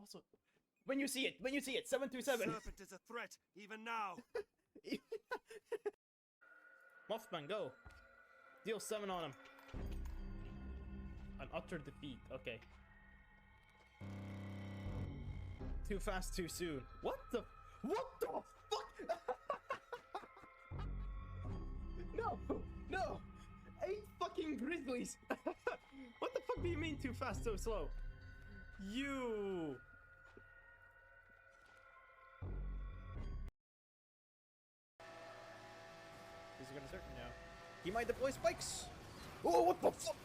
Also, when you see it, 727. Serpent is a threat, even now. Mothman, go. Deal 7 on him. An utter defeat. Okay. Too fast, too soon. What the fuck? No! 8 fucking grizzlies! What the fuck do you mean too fast, so slow? You! Is he gonna start? No. He might deploy spikes! Oh, what the fuck?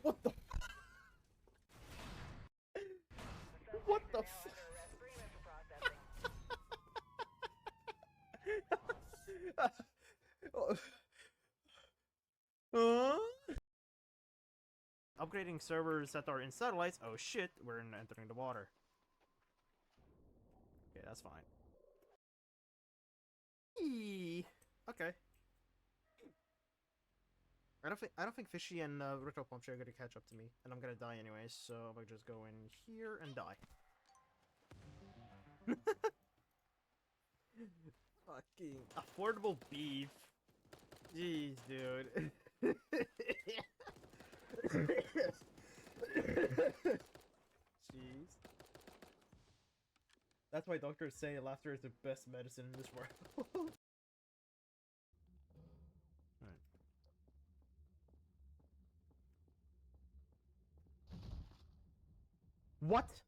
What the? What the fuck? Upgrading servers that are in satellites. Oh shit, we're entering the water. Okay, that's fine. Eee. Okay. I don't think Fishy and Ritual Pumpy are gonna catch up to me, and I'm gonna die anyways. So I'm gonna just go in here and die. Fucking affordable beef. Jeez, dude. Jeez. That's why doctors say laughter is the best medicine in this world. Alright. What?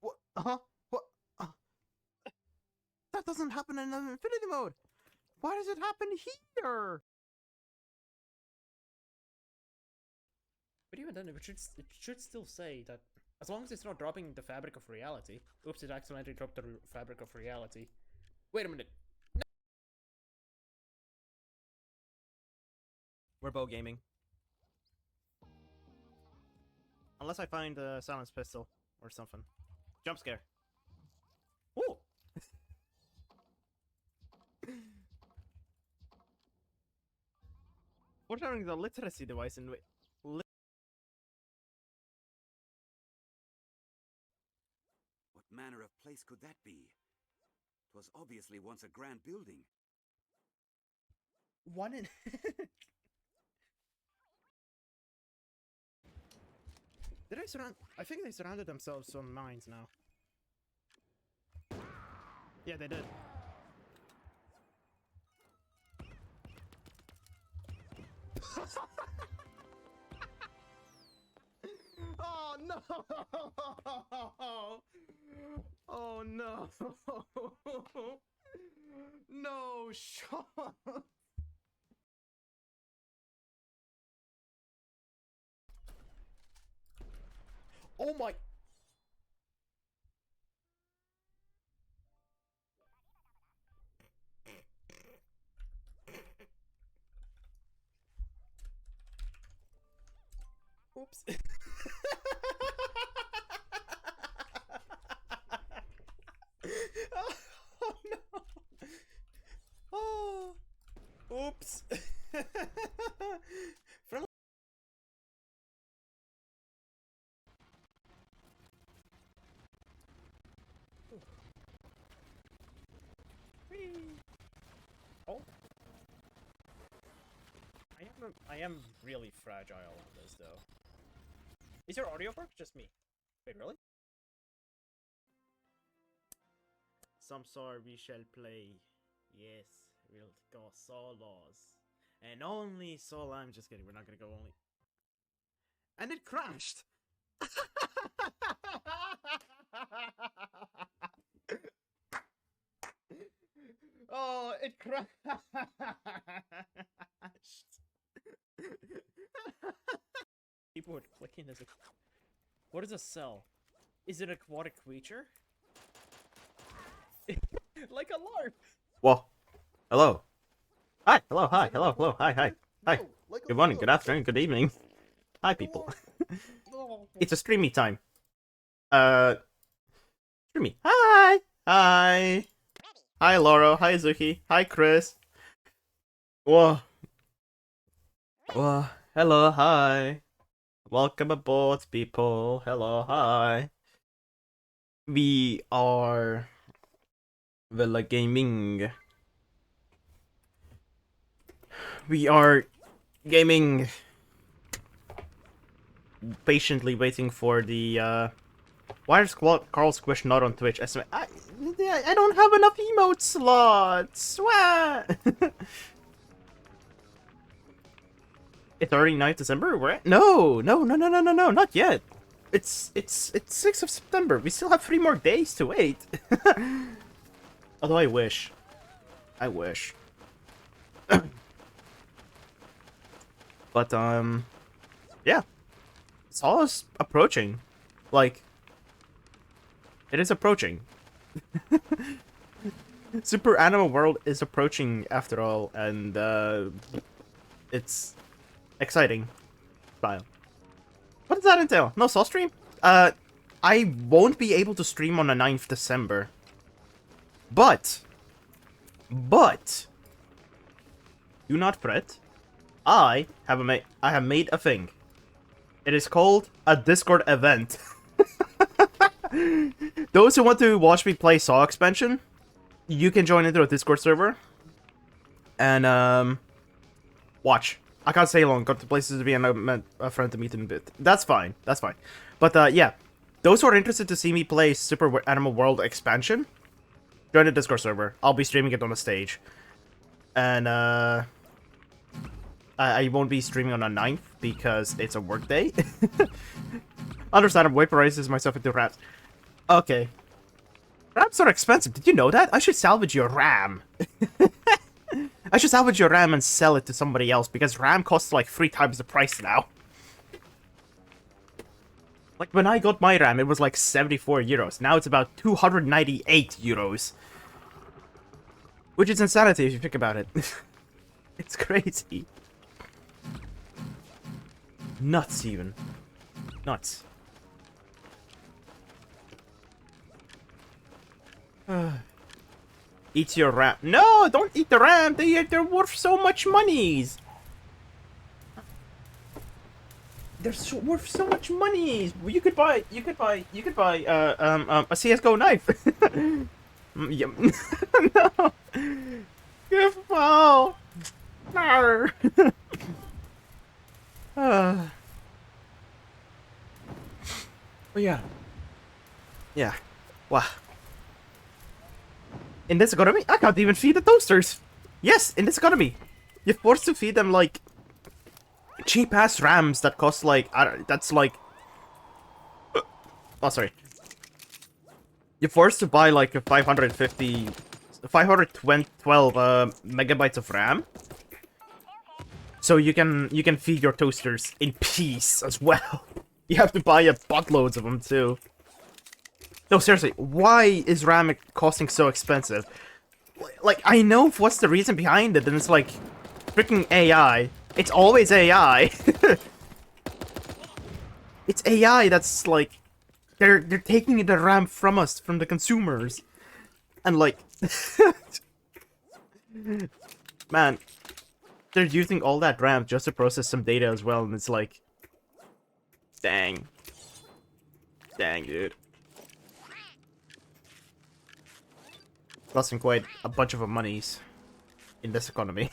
What? What? That doesn't happen in Infinity Mode! Why does it happen here? But even then, it should still say that as long as it's not dropping the fabric of reality. Oops, it accidentally dropped the fabric of reality. Wait a minute. No. We're bow gaming. Unless I find a silenced pistol or something. Jump scare. Ooh! What's having the literacy device in What manner of place could that be? 'Twas obviously once a grand building. one in Did I surround? I think they surrounded themselves on mines now. Yeah, they did. Oh no! Oh no! No, Sean! Oh my! Oops. Oh no! Oh! Oops! Friendly. Oh! I am really fragile on this though. Is your audio work? Just me. Wait, really? Some sort we shall play. Yes, we'll go solos. And only solo. I'm just kidding, we're not gonna go only. And it crashed! Oh, it crashed! People were clicking as a... What is a cell? Is it an aquatic creature? Like a lark! Whoa. Hello. Hi. Hello. Hi. Hello. Hello. Hi. Hi. Hi. No, like Good morning. Good afternoon. Good evening. Hi, people. It's a streamy time. Streamy. Hi. Hi. Hi, Laura. Hi, Zuki. Hi, Chris. Whoa. Whoa. Hello, hi. Welcome aboard, people. Hello, hi. We are Villa Gaming. We are gaming. Patiently waiting for the, Why is Carl Squish not on Twitch? I don't have enough emote slots. What? It's already 9th December? We're no, not yet. It's 6th of September. We still have 3 more days to wait. Although I wish. But yeah. It's all approaching. Like, it is approaching. Super Animal World is approaching after all, and it's exciting. Style. What does that entail? No soul stream? I won't be able to stream on the 9th December. But, do not fret. I have made a thing. It is called a Discord event. Those who want to watch me play Saw expansion, you can join into a Discord server. And, watch. I can't stay long. Got to places to be and I met a friend to meet in a bit. That's fine. But, yeah. Those who are interested to see me play Super Animal World expansion, join the Discord server. I'll be streaming it on the stage. And, I won't be streaming on the 9th because it's a work day. Understandable. Vaporizes myself into rats. Okay. Rams are expensive. Did you know that? I should salvage your RAM. I should salvage your RAM and sell it to somebody else because RAM costs like 3 times the price now. Like when I got my RAM, it was like 74 euros. Now it's about 298 euros. Which is insanity if you think about it. It's crazy. Nuts even. Nuts. Eat your RAM. No, don't eat the RAM. They're worth so much monies. They're worth so much monies. You could buy a CS:GO knife. Yeah. No. Oh. No. Oh yeah. Yeah. Wow. In this economy, I can't even feed the toasters. Yes, in this economy, you're forced to feed them like cheap-ass rams that cost like that's like. Oh, sorry. You're forced to buy like a 512 megabytes of RAM, so you can feed your toasters in peace as well. You have to buy a buttloads of them too. No, seriously, why is RAM costing so expensive? Like, I know what's the reason behind it, and it's like, freaking AI. It's always AI. It's AI that's like, they're taking the RAM from us, from the consumers. And like, man, they're using all that RAM just to process some data as well, and it's like, dang. Dang, dude. Costing quite a bunch of monies in this economy.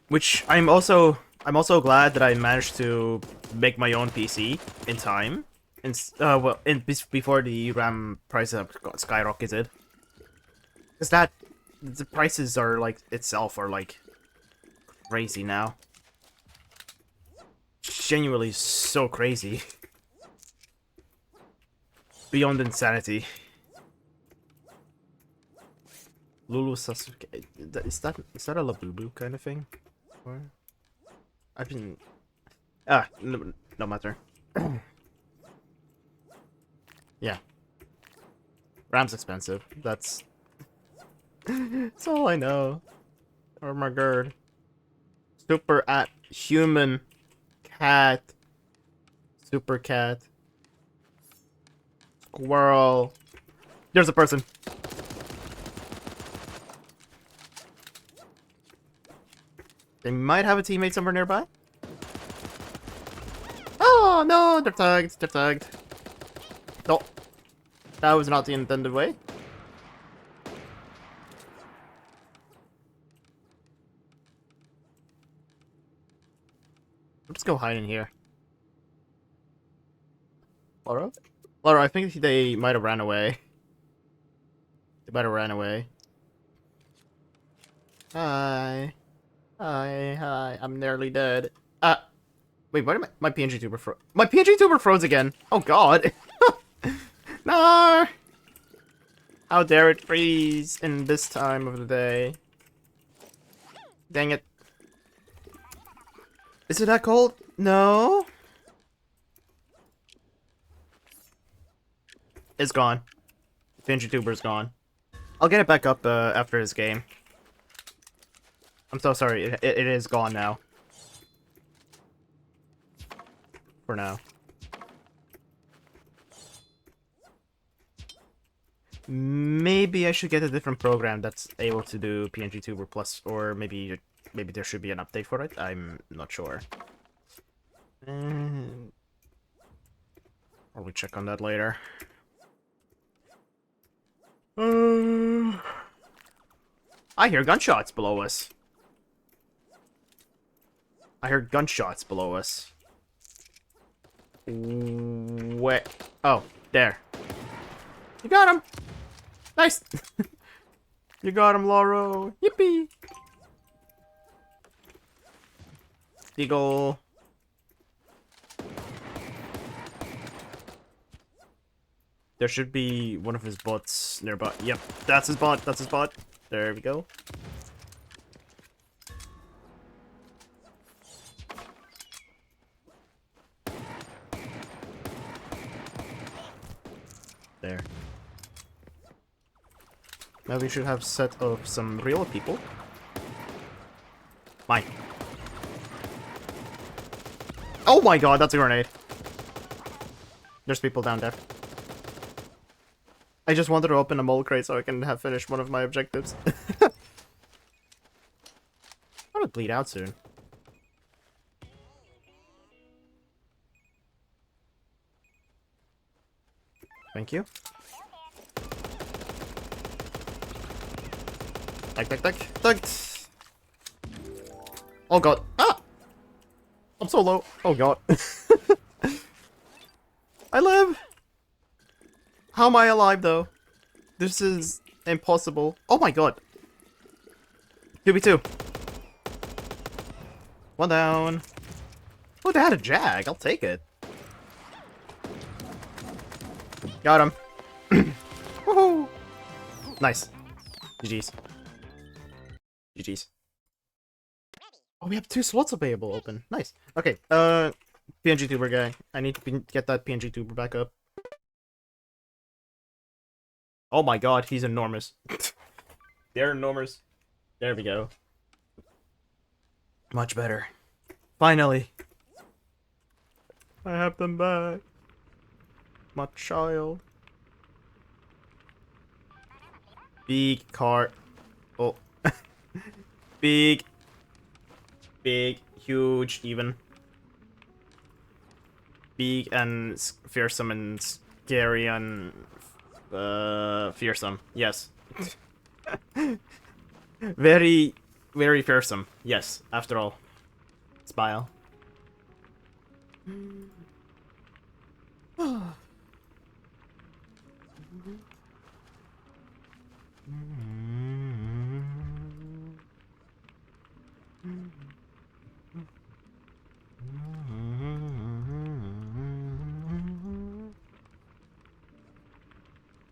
Which I'm also glad that I managed to make my own PC in time, and before the RAM price got skyrocketed. Cause the prices are like itself are like crazy now. Genuinely so crazy. Beyond insanity. Lulu Sasuke. Is that a Labubu kind of thing? Or I've been no matter. Yeah. RAM's expensive. That's all I know. Oh my god. Super at human cat. Super cat. Squirrel. There's a person. They might have a teammate somewhere nearby. Oh no, they're tagged. They're tagged. No, that was not the intended way. Let's go hide in here. Laura? Laura, I think they might have ran away. They might have ran away. Hi. Hi, hi. I'm nearly dead. Wait, what am I? My PNG tuber froze. My PNG tuber froze again. Oh god. No! How dare it freeze in this time of the day. Dang it. Is it that cold? No. It's gone. PNG tuber's gone. I'll get it back up after this game. I'm so sorry. It is gone now. For now. Maybe I should get a different program that's able to do PNG Tuber Plus, or maybe there should be an update for it. I'm not sure. Probably check on that later. I hear gunshots below us. I heard gunshots below us. Where? Oh, there. You got him! Nice! You got him, Lauro! Yippee! Eagle. There should be one of his bots nearby. Yep, that's his bot. That's his bot. There we go. There. Now we should have set of some real people. Mine. Oh my god, that's a grenade. There's people down there. I just wanted to open a mole crate so I can have finished one of my objectives. I'm gonna bleed out soon. Thank you. Tag. Oh god. Ah! I'm so low. Oh god. I live! How am I alive though? This is impossible. Oh my god. 2v2. One down. Oh, they had a jag. I'll take it. Got him. Woohoo! Nice. GG's. GG's. Oh, we have 2 slots available open. Nice. Okay, PNG tuber guy. I need to get that PNG tuber back up. Oh my god, he's enormous. They're enormous. There we go. Much better. Finally. I have them back. My child. Big car. Oh. Big. Huge, even. Big and fearsome and scary and fearsome. Yes. Very fearsome. Yes, after all. Smile.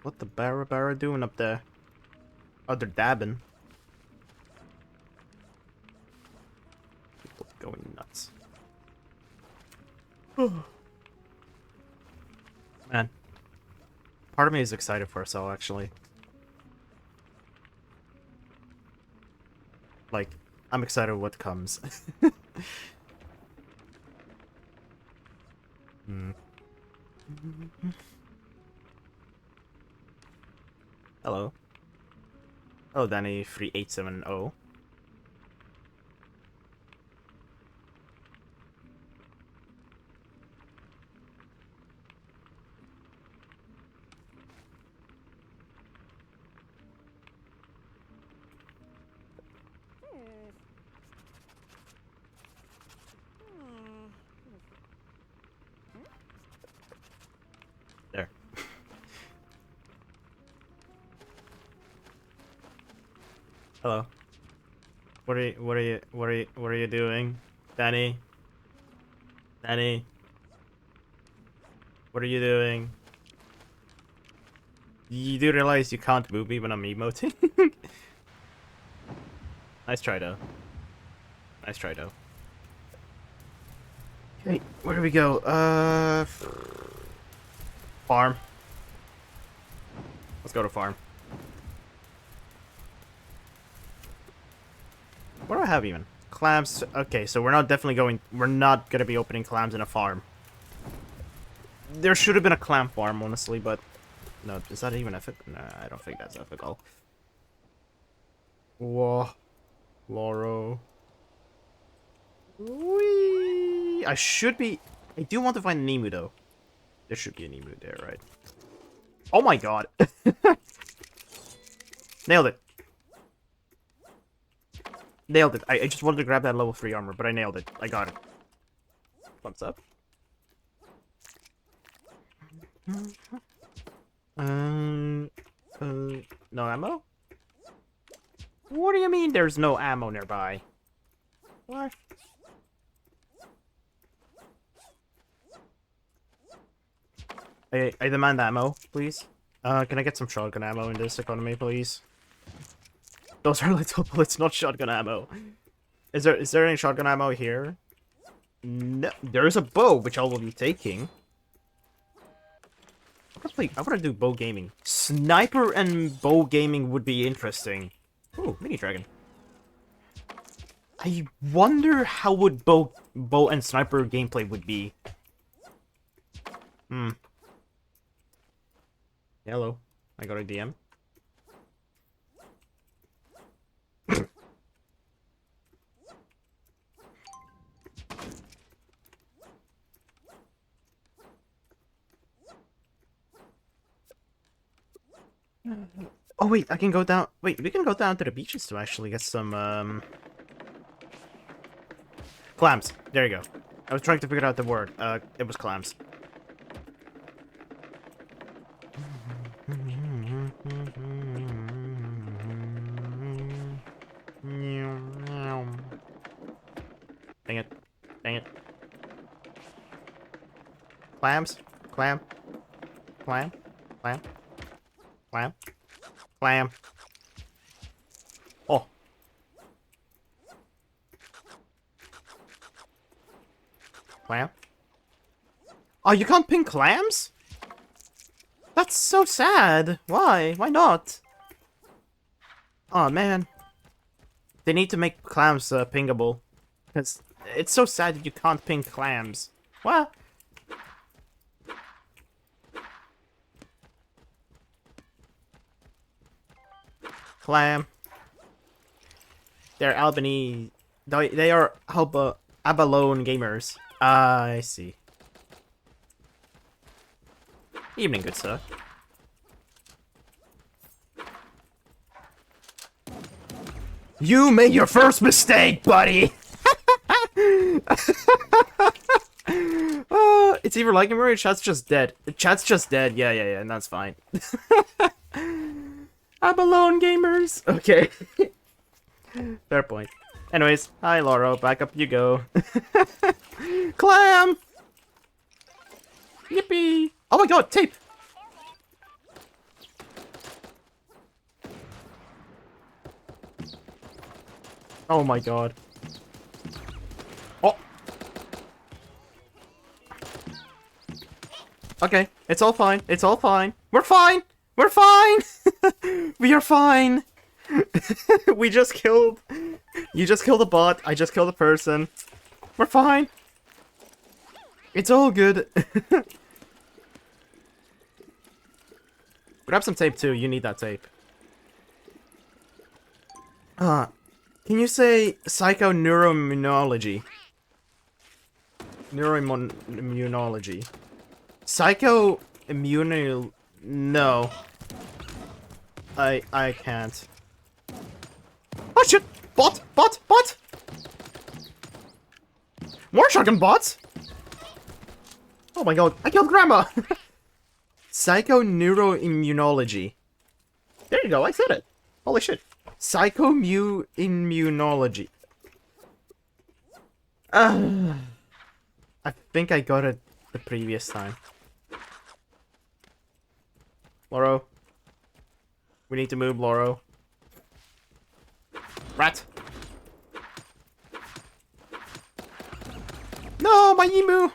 What the Barra doing up there? Oh, they're dabbing. People going nuts. Man. Part of me is excited for us all, actually. Like, I'm excited what comes. Hello. Hello, Danny3870. Hello. What are you doing? Danny? Danny? What are you doing? You do realize you can't move me when I'm emoting? Nice try, though. Nice try, though. Okay, where do we go? Farm. Let's go to farm. What do I have even? Clams. Okay, so we're not gonna be opening clams in a farm. There should have been a clam farm, honestly, but no, is that even ethical? Nah, I don't think that's ethical. Whoa, Loro. Whee! I do want to find an emu, though. There should be an emu there, right? Oh my god. Nailed it. Nailed it. I just wanted to grab that level 3 armor, but I nailed it. I got it. What's up? No ammo? What do you mean there's no ammo nearby? What? I demand ammo, please. Can I get some shotgun ammo in this economy, please? Those are little bullets, not shotgun ammo. Is there any shotgun ammo here? No, there's a bow, which I will be taking. I want to do bow gaming. Sniper and bow gaming would be interesting. Ooh, mini dragon. I wonder how would bow and sniper gameplay would be. Hello, I got a DM. Oh wait, I can go down. Wait, we can go down to the beaches to actually get some clams. There you go. I was trying to figure out the word. It was clams. Dang it. Dang it. Clams? Clam? Clam? Clam? Clam? Clam? Oh. Clam? Oh, you can't ping clams? That's so sad. Why? Why not? Oh, man. They need to make clams pingable. Because it's so sad that you can't ping clams. What? Clam. They're Albanese. They are abalone gamers. I see. Evening, good sir. You made your first mistake, buddy! It's either like him or chat's just dead. Chat's just dead. Yeah, and that's fine. Abalone gamers. Okay. Fair point. Anyways, hi Laura, back up you go. Clam! Yippee! Oh my god, tape! Oh my god. Oh! Okay, it's all fine. It's all fine. We're fine! We're fine! We are fine! We just killed... You just killed a bot. I just killed a person. We're fine. It's all good. Grab some tape too. You need that tape. Can you say psychoneuroimmunology? Neuroimmunology. Psychoimmunal... No. I can't. Oh shit! Bot! Bot! Bot! More shotgun bots! Oh my god, I killed Grandma! Psychoneuroimmunology. There you go, I said it. Holy shit. Psychomune-immunology. I think I got it the previous time. Loro. We need to move, Loro. Rat! No, my emu!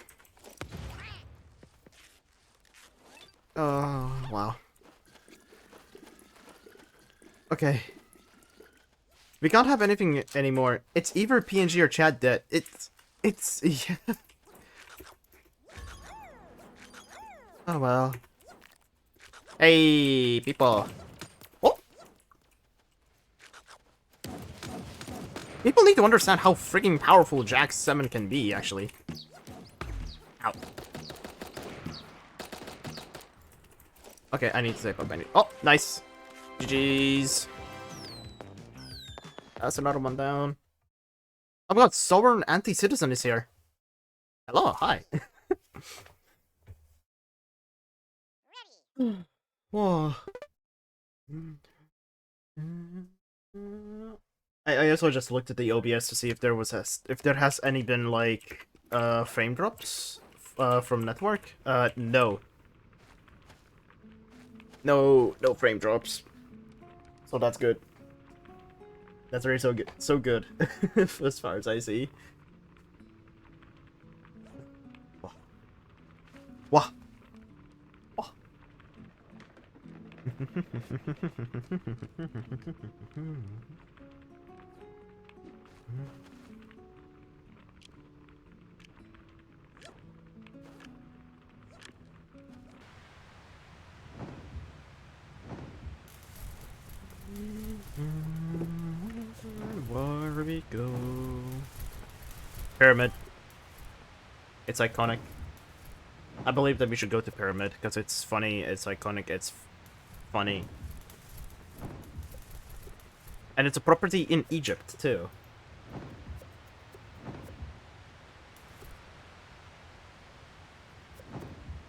Oh, wow. Okay. We can't have anything anymore. It's either PNG or chat dead. It's... yeah. Oh, well. Hey, people. Oh! People need to understand how freaking powerful Jack 7 can be, actually. Ow. Okay, I need to save up. Oh, nice. GG's. That's another one down. Oh my god, Sovereign Anti-Citizen is here. Hello, hi. Whoa. I also just looked at the OBS to see if there has any been like frame drops from network. No. No frame drops. So that's good. That's really so good as far as I see. Wah. Wah. Where we go? Pyramid. It's iconic. I believe that we should go to Pyramid because it's funny, it's iconic, it's funny. And it's a property in Egypt too.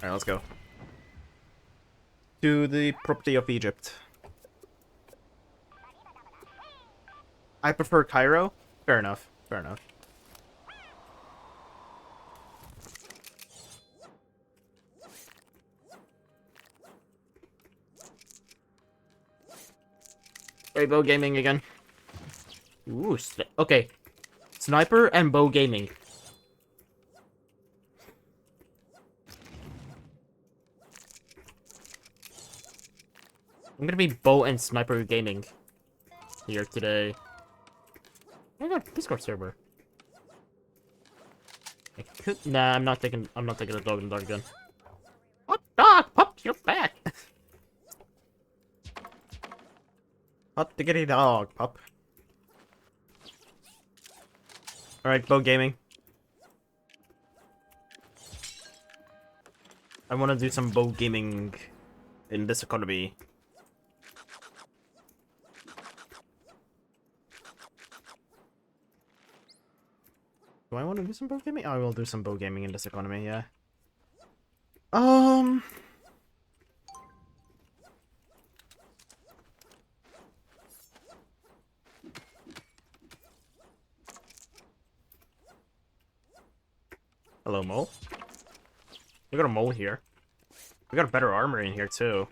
Alright, let's go. To the property of Egypt. I prefer Cairo. Fair enough. Fair enough. Rainbow Gaming again. Ooh, okay. Sniper and bow gaming. I'm gonna be bow and sniper gaming here today. Oh my god, Discord server. Nah, I'm not taking a dog and dart gun. Hot dog, pup, you're back. Hot diggity dog, pup. Alright, bow gaming. I wanna do some bow gaming in this economy. Do I want to do some bow gaming? I will do some bow gaming in this economy, yeah. Hello, mole. We got a mole here. We got a better armor in here, too.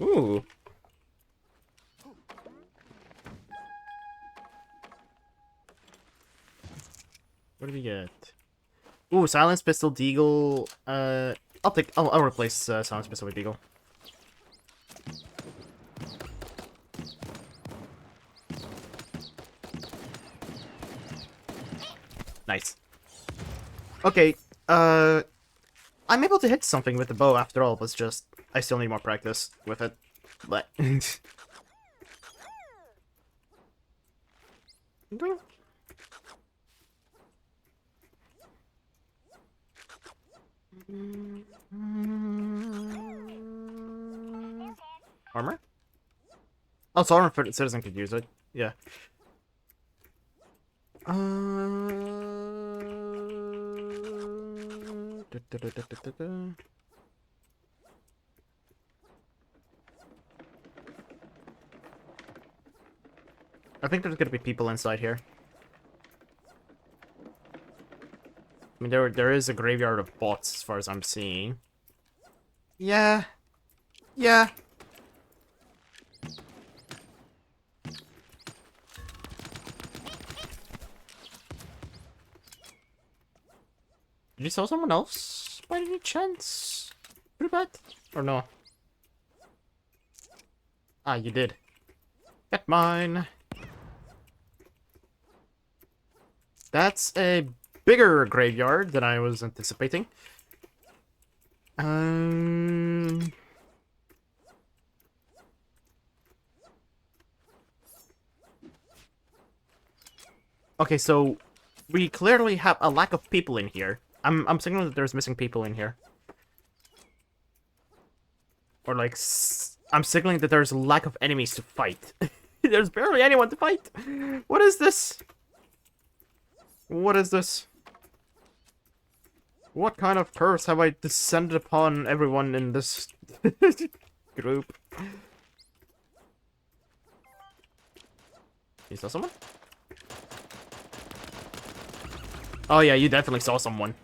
Ooh. What do we get? Ooh, silence pistol, deagle. I'll replace silence pistol with deagle. Nice. Okay. I'm able to hit something with the bow after all. It's just I still need more practice with it. But armor? Oh, so citizen could use it. Yeah. I think there's gonna be people inside here. I mean, there is a graveyard of bots as far as I'm seeing. Yeah. Yeah. Did you saw someone else by any chance? Pretty bad? Or no? Ah, you did. Get mine. That's a bigger graveyard than I was anticipating. Okay, so we clearly have a lack of people in here. I'm signaling that there's missing people in here. Or like, I'm signaling that there's a lack of enemies to fight. There's barely anyone to fight. What is this? What is this? What kind of curse have I descended upon everyone in this group? You saw someone? Oh yeah, you definitely saw someone.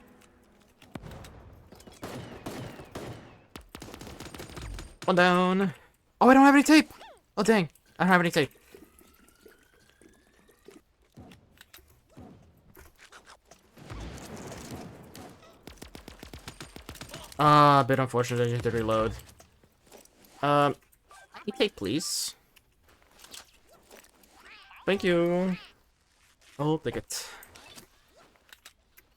One down. Oh, I don't have any tape! Oh dang, I don't have any tape. Ah, a bit unfortunate I had to reload. Any tape, please. Thank you. I'll take it.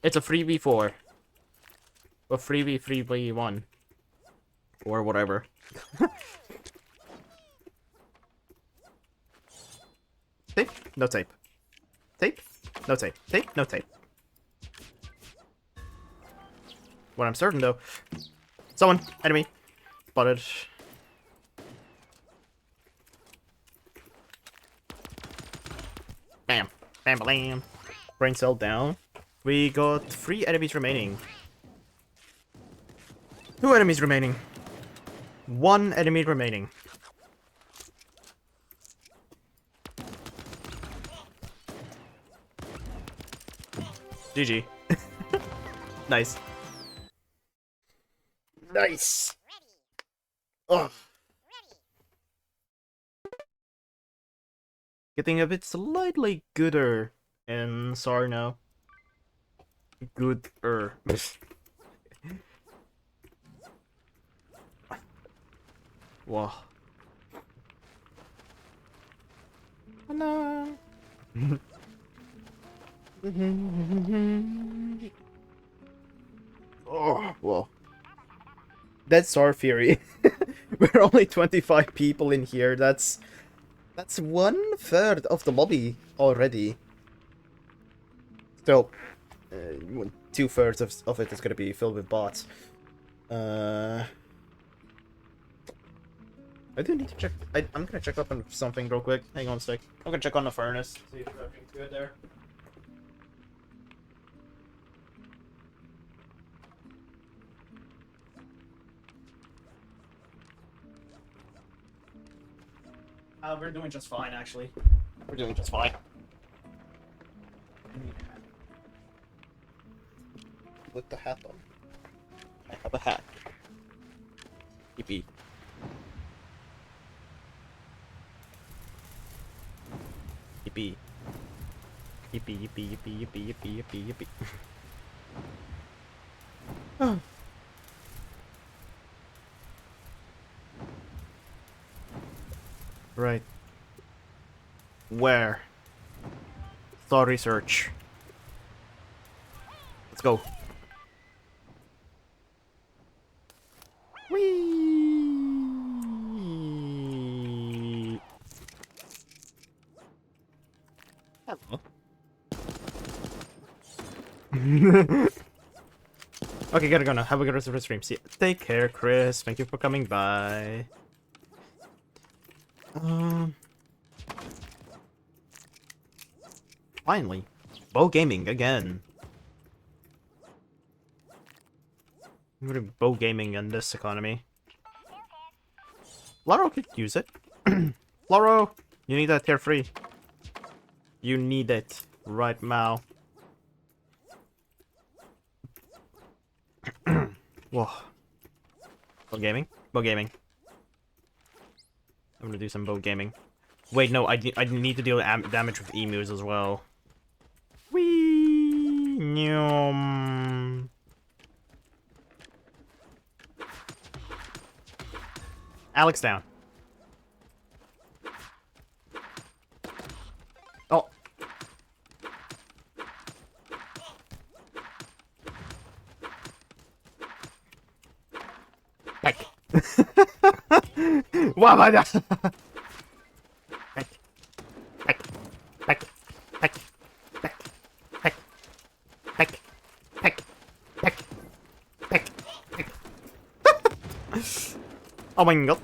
It's a 3v4. Or 3v1. Or whatever. Tape? No tape. Tape? No tape. Tape? No tape. What I'm certain, though... Someone! Enemy! Spotted. Bam! Bam bam! Brain cell down. We got 3 enemies remaining. 2 enemies remaining. 1 enemy remaining. GG. Nice. Nice! Ugh. Getting a bit slightly gooder in Sarno. Gooder. Whoa. No. Oh, whoa. That's our Fury. We're only 25 people in here. That's 1/3 of the lobby already. Still, 2/3 of it is gonna be filled with bots. I do need to check. I'm gonna check up on something real quick. Hang on a sec. I'm gonna check on the furnace. See if everything's good there. We're doing just fine, actually. We're doing just fine. Put the hat on. I have a hat. Yippee. Yippee. Yippee, yippee, yippee, yippee, yippee, yippee, yippee. Oh. Right. Where? Thought research. Let's go. Whee! Hello. Okay, gotta go now. Have a good rest of the stream. See ya. Take care, Chris. Thank you for coming by. Finally. Bow gaming again. I'm gonna bow gaming in this economy. Laro could use it. Laro, you need that tier 3. You need it right now. Whoa. Bow gaming? Bow gaming. I'm gonna do some bow gaming. Wait, no, I need to deal damage with emus as well. Whee! Nyum. Alex down. Oh. Heck. Wow, my God. Heck. Heck. Heck. Heck. Heck. Heck. Heck. Heck. Heck. Heck. Heck. Oh my God.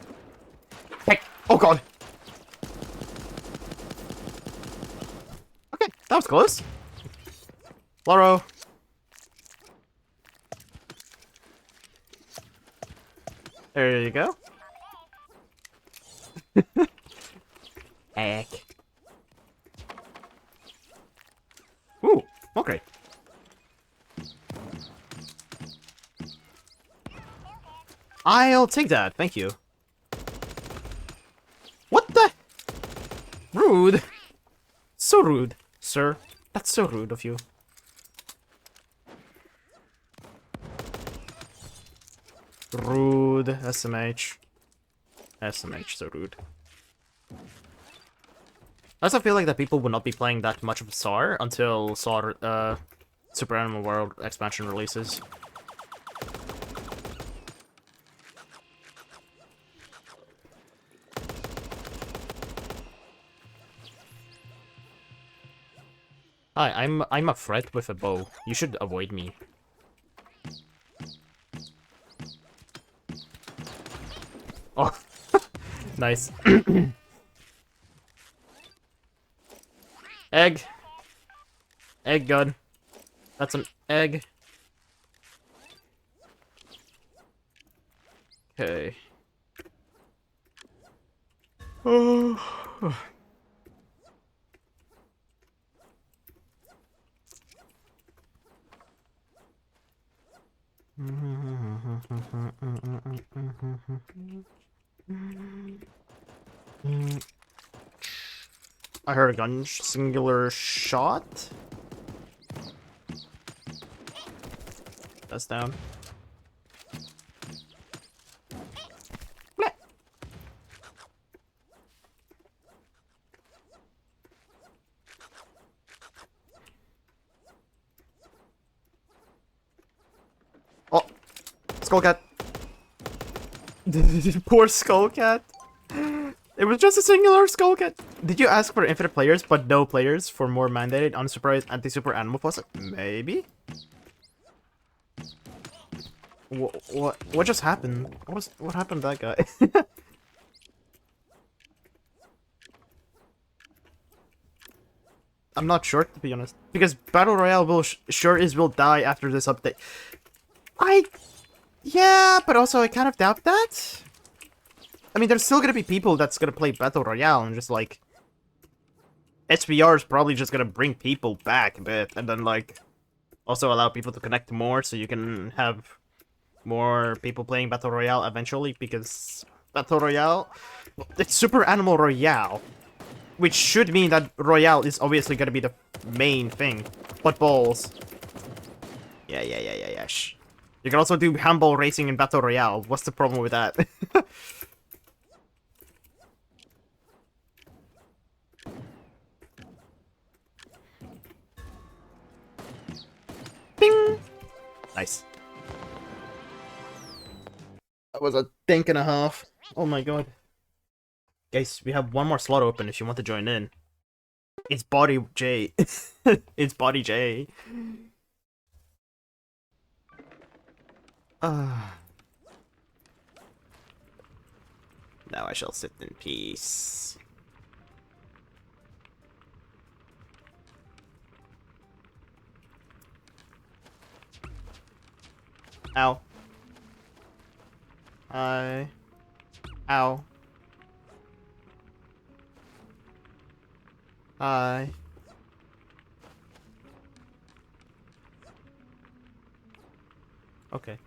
Heck. Oh God. Okay, that was close. Laro. There you go. Heck. Ooh, okay. I'll take that, thank you. What the? Rude. So rude, sir. That's so rude of you. Rude. SMH. SMH, so rude. I also feel like that people would not be playing that much of SAR until SAR, Super Animal World expansion releases. Hi, I'm a threat with a bow. You should avoid me. Oh, nice. Egg. Egg gun. That's an egg. Okay. Oh. I heard a gun singular shot. That's down. Bleh. Oh, Skullcat. Poor Skullcat. It was just a singular Skullcat. Did you ask for infinite players, but no players for more mandated, unsurprised, anti-super animal plus? Maybe? What just happened? What happened to that guy? I'm not sure, to be honest. Because Battle Royale will will die after this update. Yeah, but also I kind of doubt that. I mean, there's still gonna be people that's gonna play Battle Royale and just like... SBR is probably just gonna bring people back a bit, and then like... also allow people to connect more, so you can have more people playing Battle Royale eventually, because Battle Royale... it's Super Animal Royale. Which should mean that Royale is obviously gonna be the main thing. But balls. Yeah. Shh. You can also do handball racing in Battle Royale. What's the problem with that? Bing! Nice. That was a dink and a half. Oh my god. Guys, we have one more slot open if you want to join in. It's Body J. It's Body J. Now I shall sit in peace. Ow. Hi. Ow. Hi. Okay.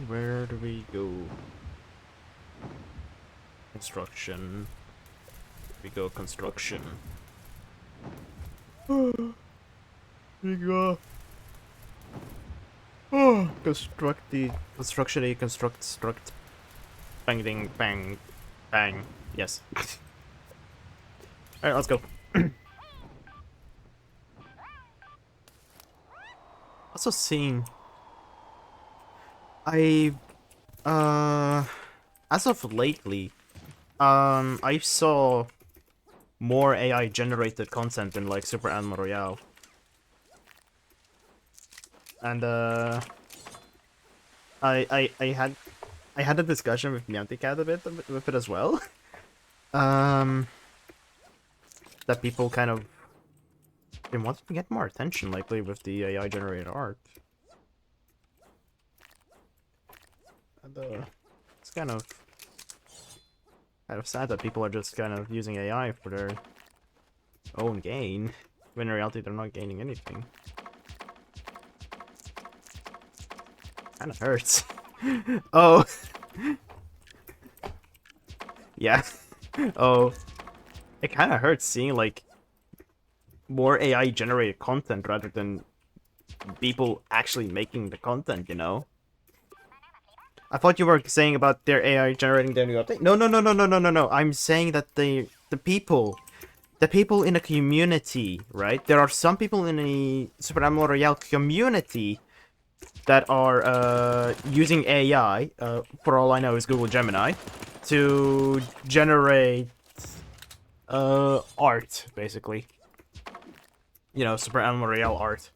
Where do we go? Construction. We go construction. We go. Oh, construct the construction. A construct. Bang, ding, bang, bang. Yes. All right, let's go. Also seeing. I as of lately, I saw more AI generated content in like Super Animal Royale. And I had a discussion with Niantic a bit with it as well. That people kind of they wanted to get more attention lately with the AI generated art. And it's kind of sad that people are just kind of using AI for their own gain, when in reality they're not gaining anything. Kinda hurts. Oh. Yeah. Oh. It kinda hurts seeing, like, more AI generated content rather than people actually making the content, you know? I thought you were saying about their AI generating their new update. No. I'm saying that the people in the community, right? There are some people in the Super Animal Royale community that are using AI, for all I know is Google Gemini, to generate art, basically. You know, Super Animal Royale art.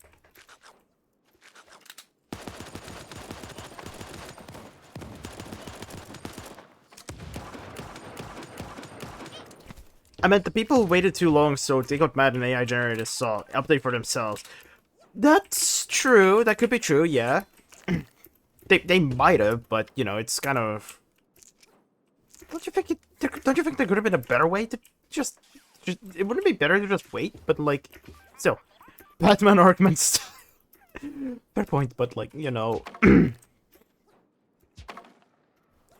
I meant the people waited too long, so they got mad and AI generated a update for themselves. That's true. That could be true. Yeah, they might have, but you know, it's kind of. Don't you think there could have been a better way to just it wouldn't be better to just wait? But like, still, Batman arguments. Fair point, but like, you know,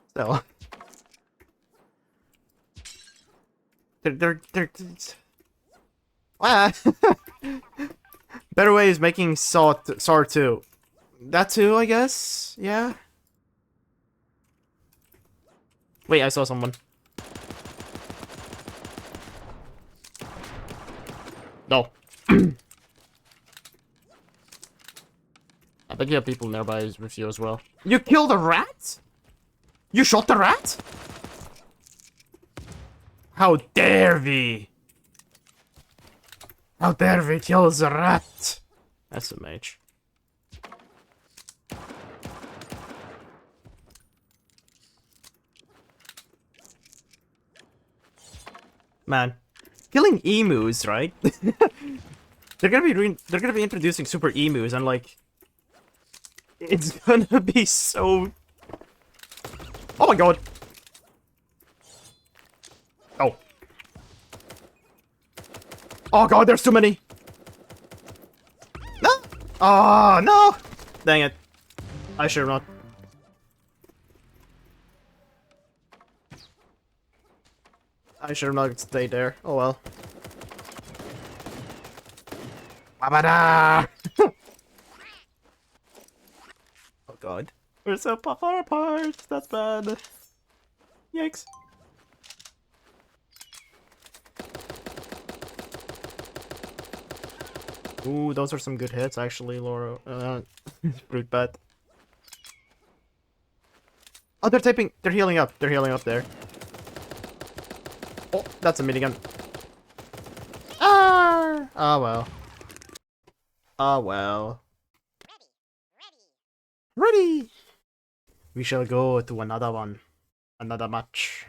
still. They're ah. Better way is making Saw 2. That too, I guess. Yeah. Wait, I saw someone. No. I think you have people nearby with you as well. You killed a rat? You shot the rat? How dare we? How dare we kill the rat? That's a mage. Man, killing emus, right? they're gonna be introducing super emus, and like, it's gonna be so. Oh my god! Oh. Oh god, there's too many! No! Oh no! Dang it. I should have not. I should have not stayed there. Oh well. Wabada! Oh god. We're so far apart. That's bad. Yikes. Ooh, those are some good hits, actually, Laura. Brute bat. Oh, they're taping. They're healing up. They're healing up there. Oh, that's a minigun. Ah! Ah, well. Ah, well. Ready! We shall go to another one. Another match.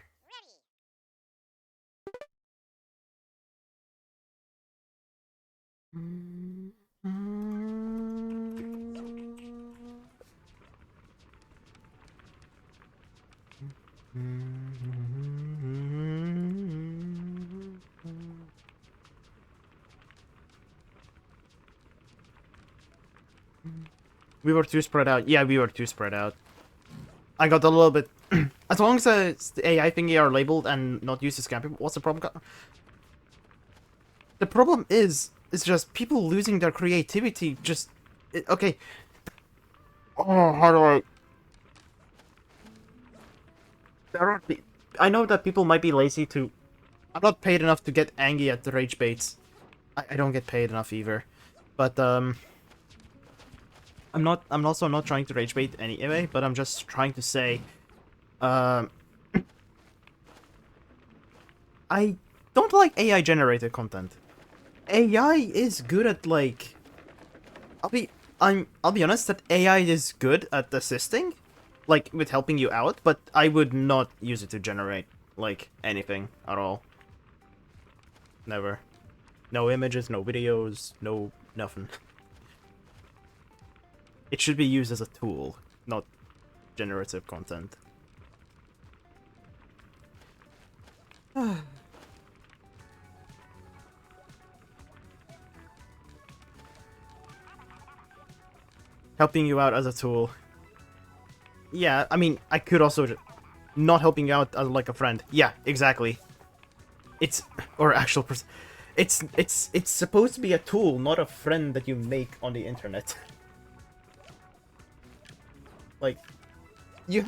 We were too spread out. Yeah, we were too spread out. I got a little bit... As long as the AI thingy are labeled and not used to scam people, what's the problem? The problem is just people losing their creativity just... okay. Oh, how do I... I know that people might be lazy to... I'm not paid enough to get angry at the rage baits. I don't get paid enough either. But, I'm also not trying to rage bait anyway, but I'm just trying to say... I don't like AI-generated content. AI is good at, like... I'll be honest that AI is good at assisting, like, with helping you out, but I would not use it to generate, like, anything at all. Never. No images, no videos, no nothing. It should be used as a tool, not generative content. Helping you out as a tool. Yeah, I mean, I could also not helping you out as like a friend. Yeah, exactly. It's or actual it's supposed to be a tool, not a friend that you make on the internet. Like, you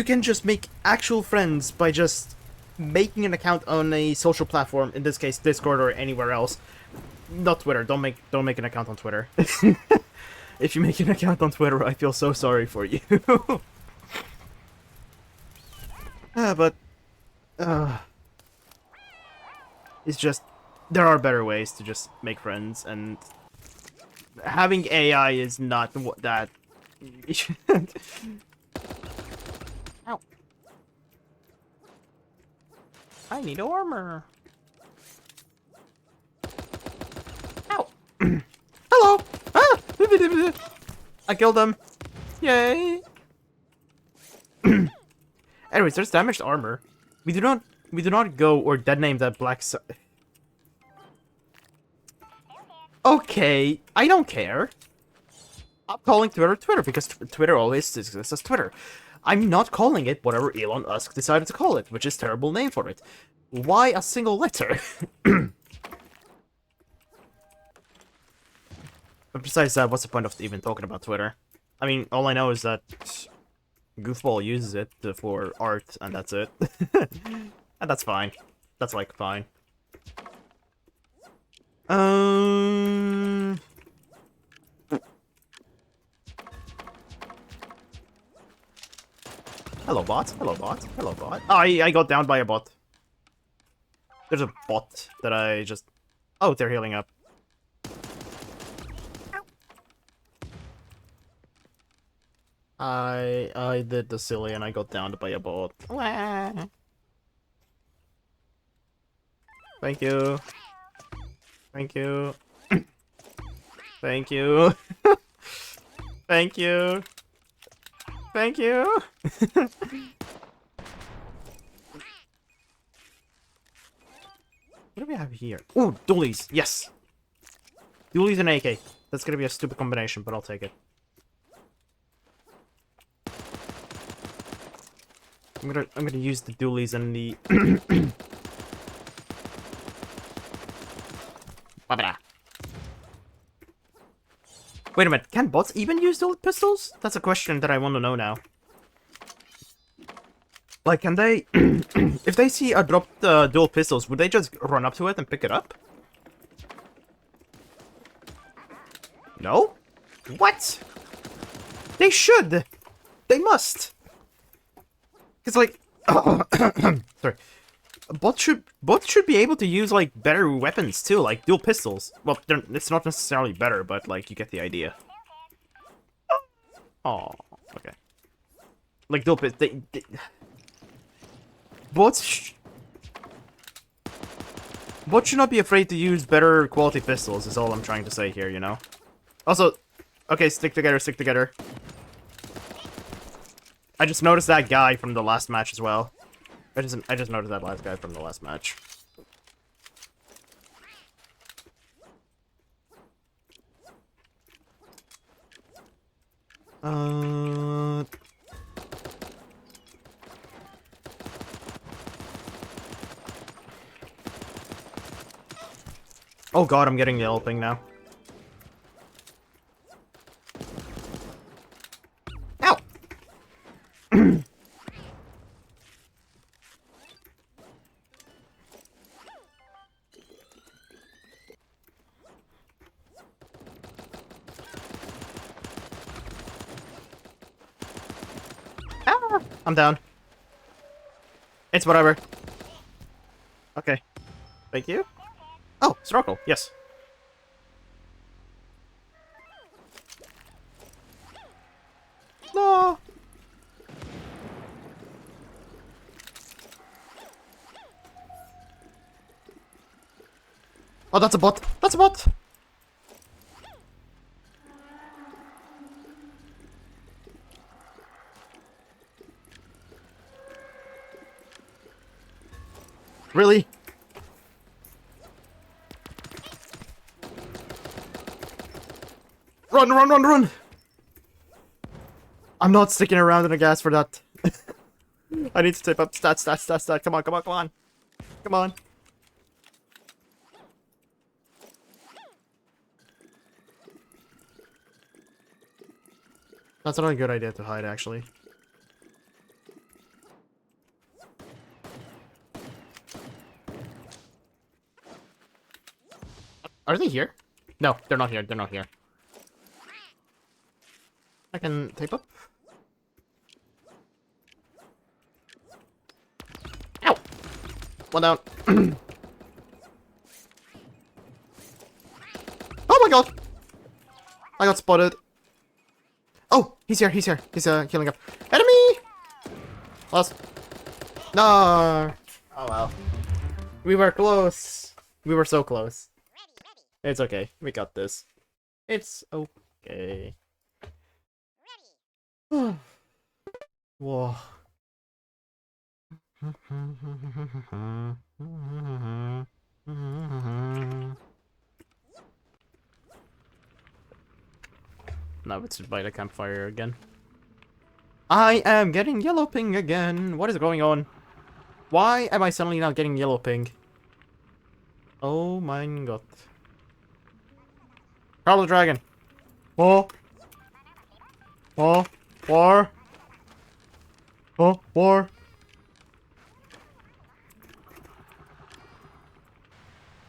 can just make actual friends by just making an account on a social platform, in this case Discord or anywhere else. Not Twitter. Don't make an account on Twitter. If you make an account on Twitter, I feel so sorry for you. But it's just there are better ways to just make friends, and having AI is not what that. Ow! I need armor. Ow! Hello! Ah! I killed him. Yay! Anyways, there's damaged armor. We do not go or dead name that black. Okay, I don't care. I'm calling Twitter Twitter because Twitter always exists as Twitter. I'm not calling it whatever Elon Musk decided to call it, which is a terrible name for it. Why a single letter? But besides that, what's the point of even talking about Twitter? I mean, all I know is that Goofball uses it for art, and that's it. And that's fine. That's, like, fine. Hello, bot. Hello, bot. Hello, bot. Oh, I got downed by a bot. There's a bot that I just... Oh, they're healing up. I did the silly and I got downed by a bot. Thank you. Thank you. Thank you. Thank you. Thank you. What do we have here? Ooh, dualies. Yes. Dualies and AK. That's gonna be a stupid combination, but I'll take it. I'm gonna use the dualies and the Wait a minute, can bots even use dual pistols? That's a question that I want to know now. Like, can they... if they see a dropped dual pistols, would they just run up to it and pick it up? No? What? They should! They must! It's like... sorry. Bots should be able to use, like, better weapons, too, like dual pistols. Well, it's not necessarily better, but, like, you get the idea. Oh, okay. Like, dual pistols, bots should not be afraid to use better quality pistols, is all I'm trying to say here, you know? Also, okay, stick together, stick together. I just noticed that guy from the last match as well. I just noticed that last guy from the last match. Oh god, I'm getting yellow ping now. Ow! Ah, I'm down. It's whatever. Okay. Thank you. Oh, Snorkel, yes. No. Oh, that's a bot. That's a bot. Really? Run, run, run, run! I'm not sticking around in a gas for that. I need to type up stats. Come on, come on, come on. Come on. That's not a good idea to hide, actually. Are they here? No, they're not here. They're not here. I can tape up. Ow! One down. Oh my god! I got spotted. Oh, he's here. He's here. He's killing up. Enemy! Lost. No. Oh well. We were close. We were so close. It's okay. We got this. It's okay. Whoa. Now it's by the campfire again. I am getting yellow ping again. What is going on? Why am I suddenly not getting yellow ping? Oh my god. Carl the Dragon. Oh. Oh. War. Oh. War.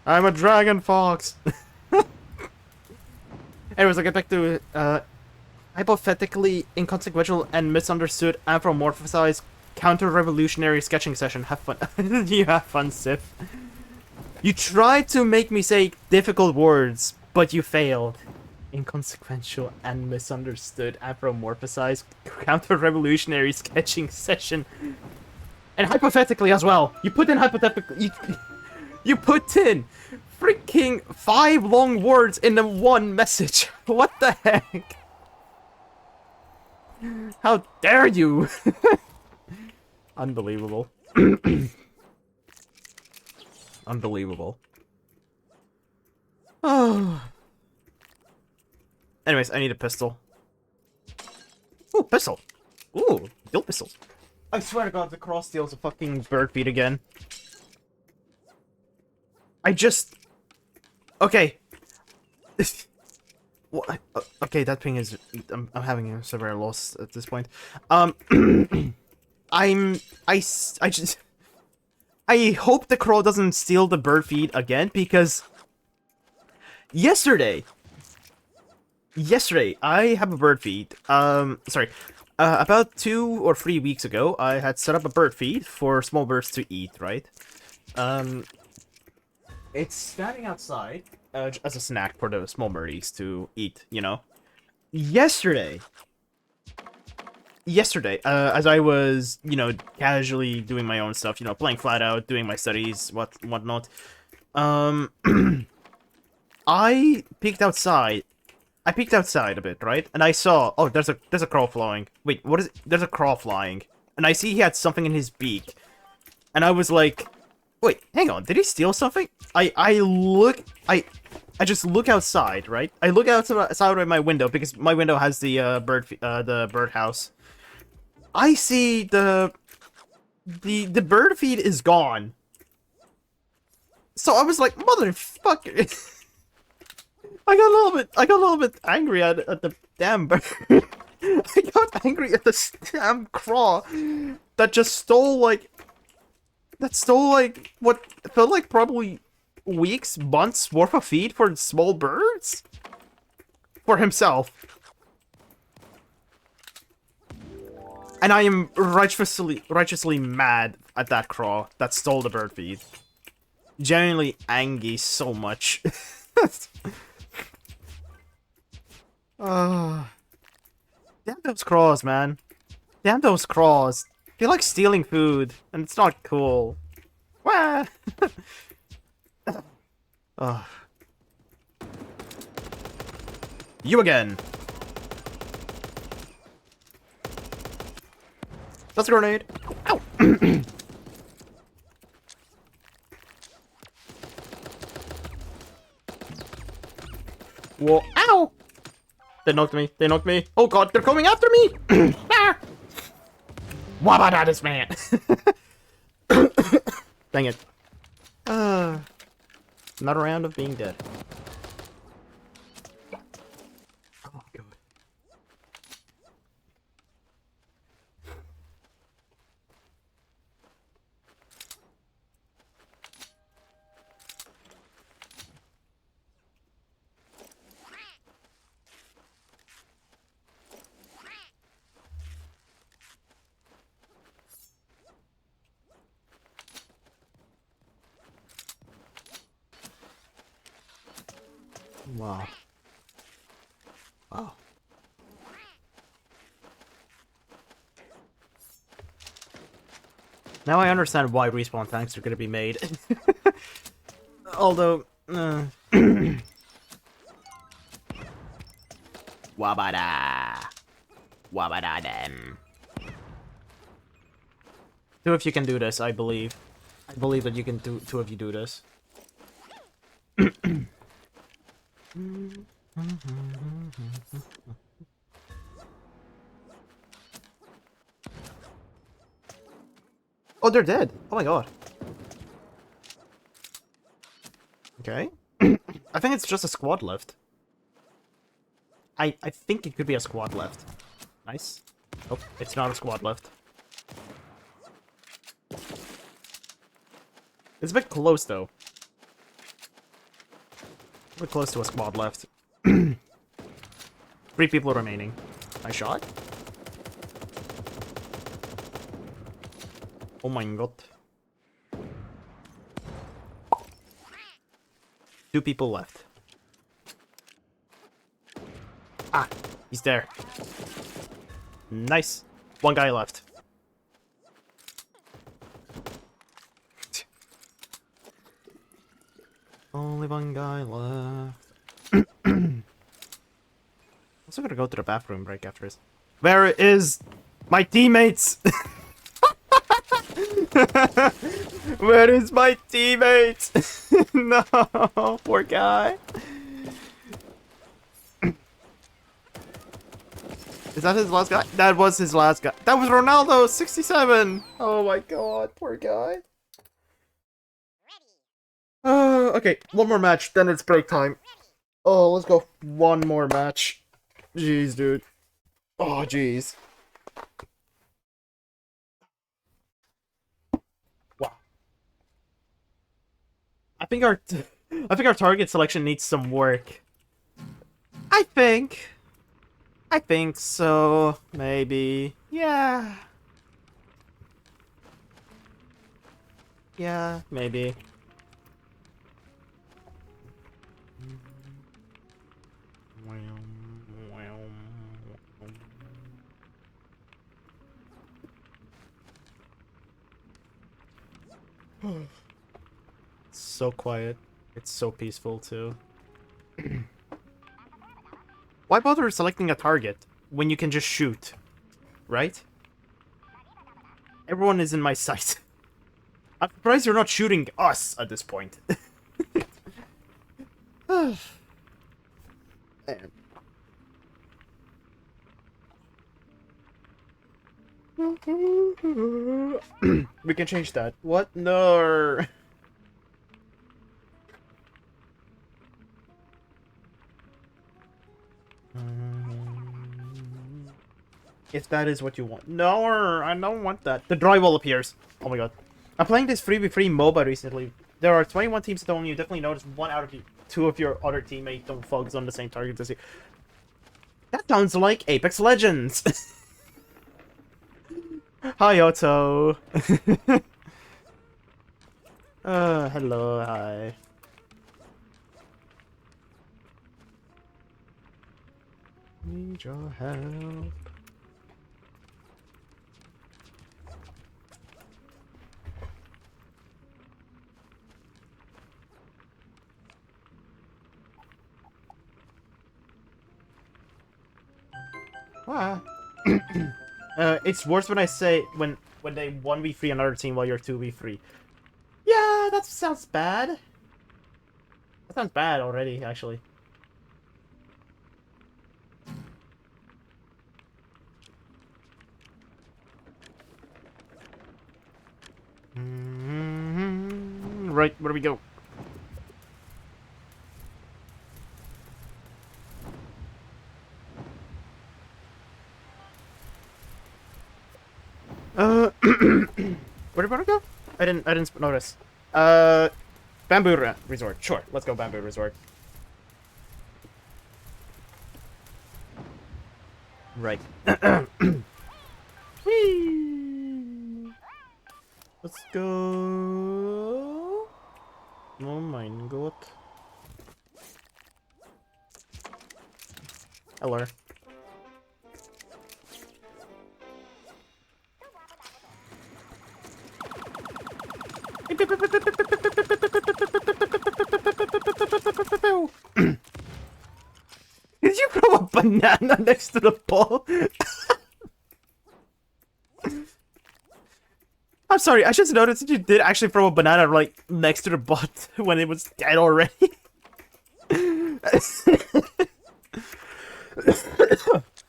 I'm a dragon fox. Anyways, I'll get back to hypothetically inconsequential and misunderstood anthropomorphized counter-revolutionary sketching session. Have fun. You have fun, Sif. You tried to make me say difficult words, but you failed. Inconsequential and misunderstood anthropomorphized counter-revolutionary sketching session. And hypothetically as well. You put in hypothetically. You put in freaking 5 long words in the one message. What the heck? How dare you? Unbelievable. Unbelievable. Oh. Anyways, I need a pistol. Ooh, pistol. Ooh, dual pistols. I swear to god, the cross steals a fucking bird feed again. I just... Okay. What? Okay, that ping is. I'm having a severe loss at this point. I just. I hope the crow doesn't steal the bird feed again, because yesterday I have a bird feed. Sorry. About 2 or 3 weeks ago, I had set up a bird feed for small birds to eat, right? It's standing outside as a snack for the small birdies to eat, you know? Yesterday, as I was, you know, casually doing my own stuff, you know, playing flat out, doing my studies, whatnot, I peeked outside. I peeked outside a bit, right? And I saw, oh, there's a crow flying. Wait, what is it? There's a crow flying. And I see he had something in his beak. And I was like, wait, hang on, did he steal something? I just look outside, right? I look outside of my window, because my window has the bird house. I see the bird feed is gone. So I was like, motherfucker. I got a little bit angry at the damn bird. I got angry at the damn craw that just stole like what felt like probably weeks, months worth of feed for small birds for himself. And I am righteously mad at that craw that stole the bird feed. Genuinely angry so much. Damn those craws, man. Damn those craws. They like stealing food, and it's not cool. Wah! You again. That's a grenade. Ow! Whoa! Ow! They knocked me. They knocked me. Oh god, they're coming after me! Ah! Wabada this man! Dang it. Another round of being dead. Oh my god. Wow. Wow. Now I understand why respawn tanks are gonna be made. Although, Wabada. Wabada them. Two of you can do this, I believe. I believe that you can do, two of you do this. Oh, they're dead. Oh my god. Okay. I think it's just a squad left. I think it could be a squad left. Nice. Nope, it's not a squad left. It's a bit close, though. We're close to a squad left. 3 people remaining. I shot? Oh my god. 2 people left. Ah, he's there. Nice. 1 guy left. Only 1 guy left. Also gonna go to the bathroom break after this. Where is my teammates? Where is my teammate? No, poor guy. Is that his last guy? That was his last guy. That was Ronaldo, 67. Oh my god, poor guy. Okay, 1 more match, then it's break time. Oh, let's go one more match. Jeez, dude. Oh, jeez. Wow. I think our target selection needs some work. I think so. Maybe. Yeah. Yeah, maybe. So quiet. It's so peaceful too. Why bother selecting a target when you can just shoot? Right? Everyone is in my sight. I'm surprised you're not shooting us at this point. Man. We can change that. What? No. If that is what you want. No, I don't want that. The drywall appears. Oh my god. I'm playing this 3v3 MOBA recently. There are 21 teams at home. You definitely notice one out of you, two of your other teammates don't focus on the same target as you. That sounds like Apex Legends. Hi, Otto. Hello, hi. Need your help. Wow. It's worse when I say when they 1v3 another team while you're 2v3. Yeah, that sounds bad. That sounds bad already, actually. Right, where do we go? Where do we go? I didn't notice. Bamboo Resort. Sure, let's go Bamboo Resort. Right. Whee! Let's go. Oh my god. Hello. Did you throw a banana next to the ball? I'm sorry, I just noticed that you did actually throw a banana, like, next to the butt when it was dead already.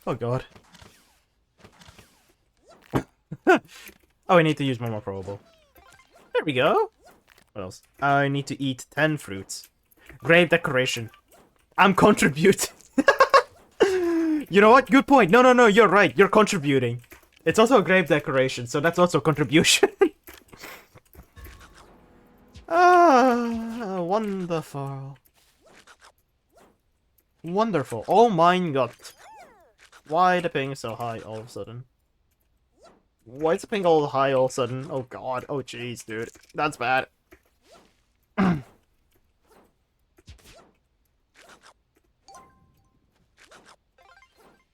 Oh god. Oh, I need to use more probable. There we go. What else? I need to eat 10 fruits. Grave decoration. I'm contributing. You know what? Good point. No, you're right. You're contributing. It's also a grave decoration, so that's also a contribution. Ah, wonderful. Wonderful. Oh my god. Why the ping so high all of a sudden? Why is the ping all high all of a sudden? Oh god. Oh jeez, dude. That's bad.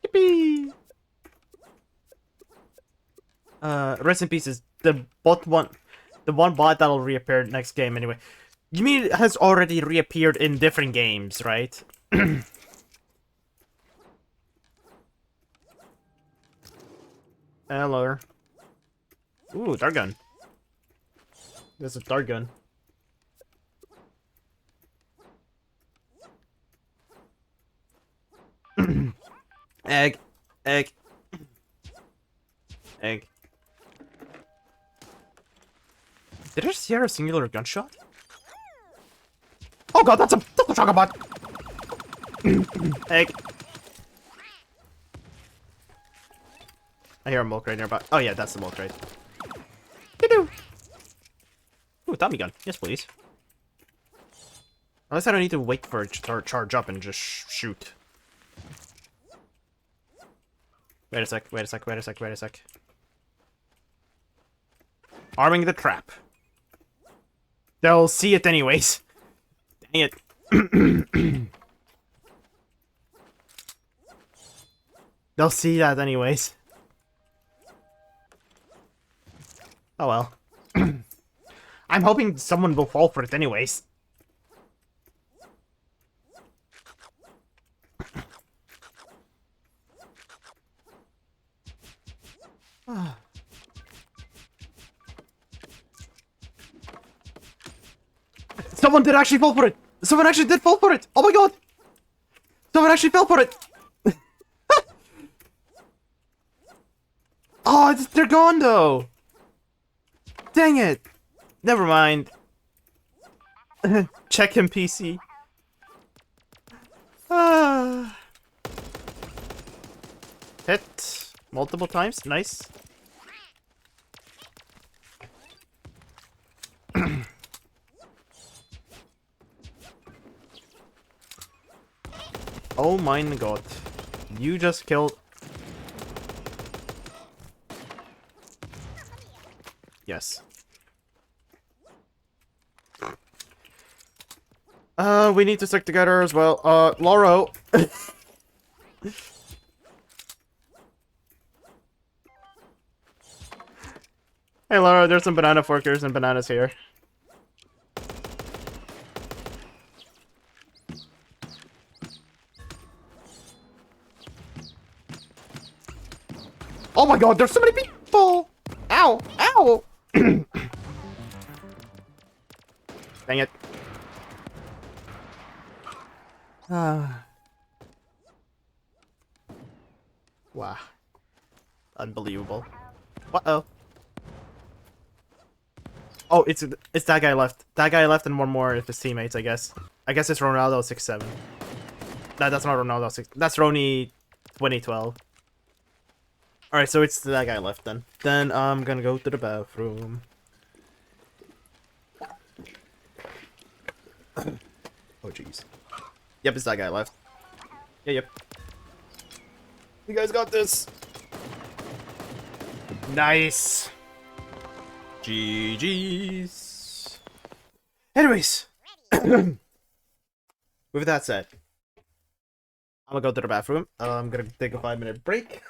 Yippee! Rest in pieces. The one bot that'll reappear next game anyway. You mean it has already reappeared in different games, right? Hello. Ooh, dart gun. There's a dart gun. Egg. Egg. Egg. Did I just hear a singular gunshot? Oh god, that's a chocolate bot! Egg. I hear a milk crate nearby. Oh yeah, that's the milk crate. Doo-doo. Ooh, Tommy gun. Yes, please. Unless I don't need to wait for it to charge up and just shoot. Wait a sec, wait a sec, wait a sec, wait a sec. Arming the trap. They'll see it anyways. Dang it. They'll see that anyways. Oh well. I'm hoping someone will fall for it anyways. Someone did actually fall for it! Someone actually did fall for it! Oh my god! Someone actually fell for it! Oh, they're gone though! Dang it! Never mind. Check him, PC. Hit multiple times. Nice. Oh my god. You just killed... Yes. We need to stick together as well. Lauro. Hey Laura, there's some banana forkers and bananas here. Oh my god, there's so many people! Ow! Ow! Dang it. Wow. Unbelievable. Uh-oh. Oh, it's that guy left. That guy left and one more of his teammates, I guess. I guess it's Ronaldo 67. No, that's not Ronaldo 6. That's Roni 2012. Alright, so it's that guy left then. Then I'm gonna go to the bathroom. Oh jeez. Yep, it's that guy left. Yeah, yep. You guys got this. Nice. GG's. Anyways. With that said, I'm gonna go to the bathroom. I'm gonna take a 5-minute break.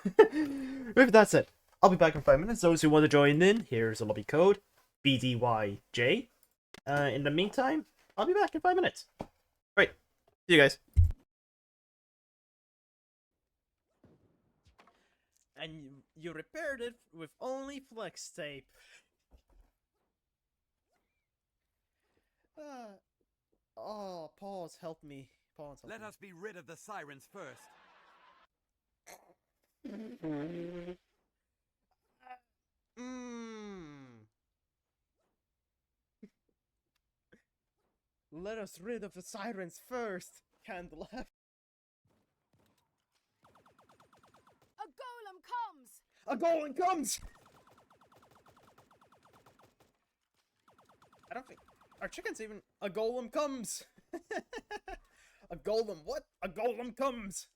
With that said, I'll be back in 5 minutes. Those who want to join in, here's a lobby code. BDYJ. In the meantime, I'll be back in 5 minutes. Alright. See you guys. And you repaired it with only flex tape. Oh, pause, help me. Pause, help Let me. us be rid of the sirens first. Let us rid of the sirens first. Can't laugh. A golem comes! A golem comes! I don't think... Are chickens even... A golem comes! A golem what? A golem comes!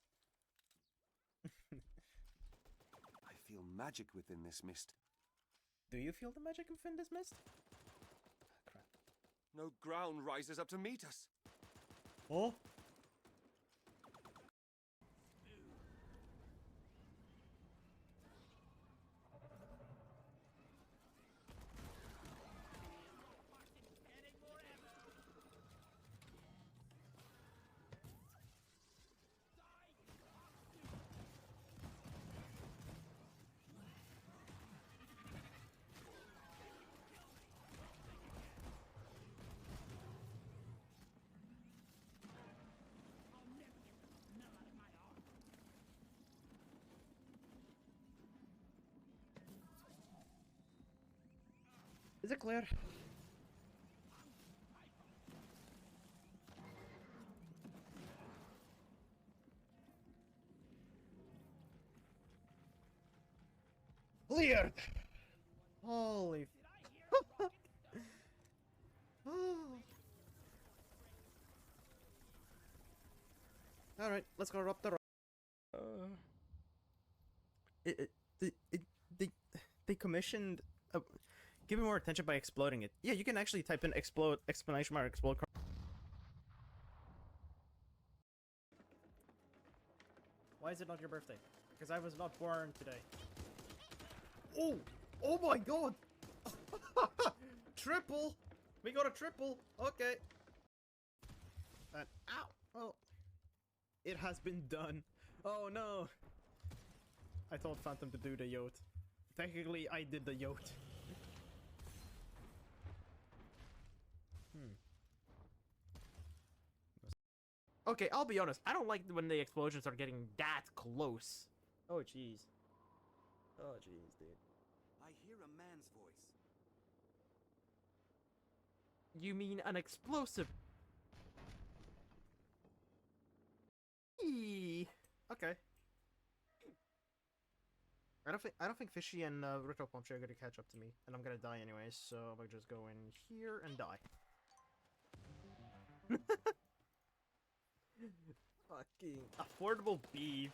I feel magic within this mist. Do you feel the magic within this mist? Crap. No ground rises up to meet us. Oh? Is it clear? scared. Holy. All right, let's go up the. They commissioned. Give me more attention by exploding it. Yeah, you can actually type in explode exclamation mark explode. Why is it not your birthday? Because I was not born today. Oh! Oh my god! Triple! We got a triple! Okay. And ow! Oh. It has been done. Oh no! I told Phantom to do the yacht. Technically, I did the yacht. Okay, I'll be honest. I don't like when the explosions are getting that close. Oh jeez. Oh jeez, dude. I hear a man's voice. You mean an explosive? Eee. Okay. I don't think Fishy and Ritual Pumpkin are gonna catch up to me, and I'm gonna die anyways. So I'll just go in here and die. Fucking affordable beef.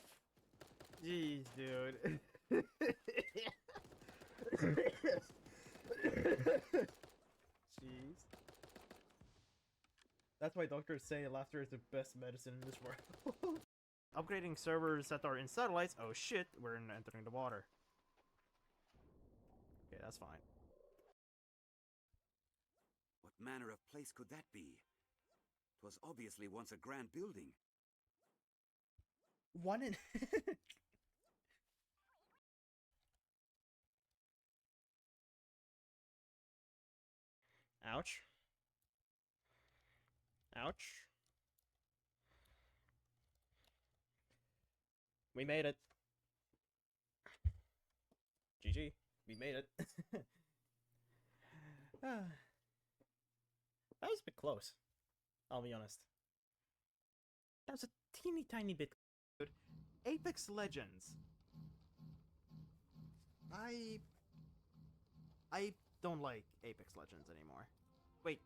Jeez, dude. Jeez. That's why doctors say laughter is the best medicine in this world. Upgrading servers that are in satellites. Oh shit, we're entering the water. Okay, that's fine. What manner of place could that be? It was obviously once a grand building. One in. Ouch. Ouch. We made it. GG. We made it. That was a bit close. I'll be honest. That was a teeny tiny bit good. Apex Legends. I don't like Apex Legends anymore. Wait.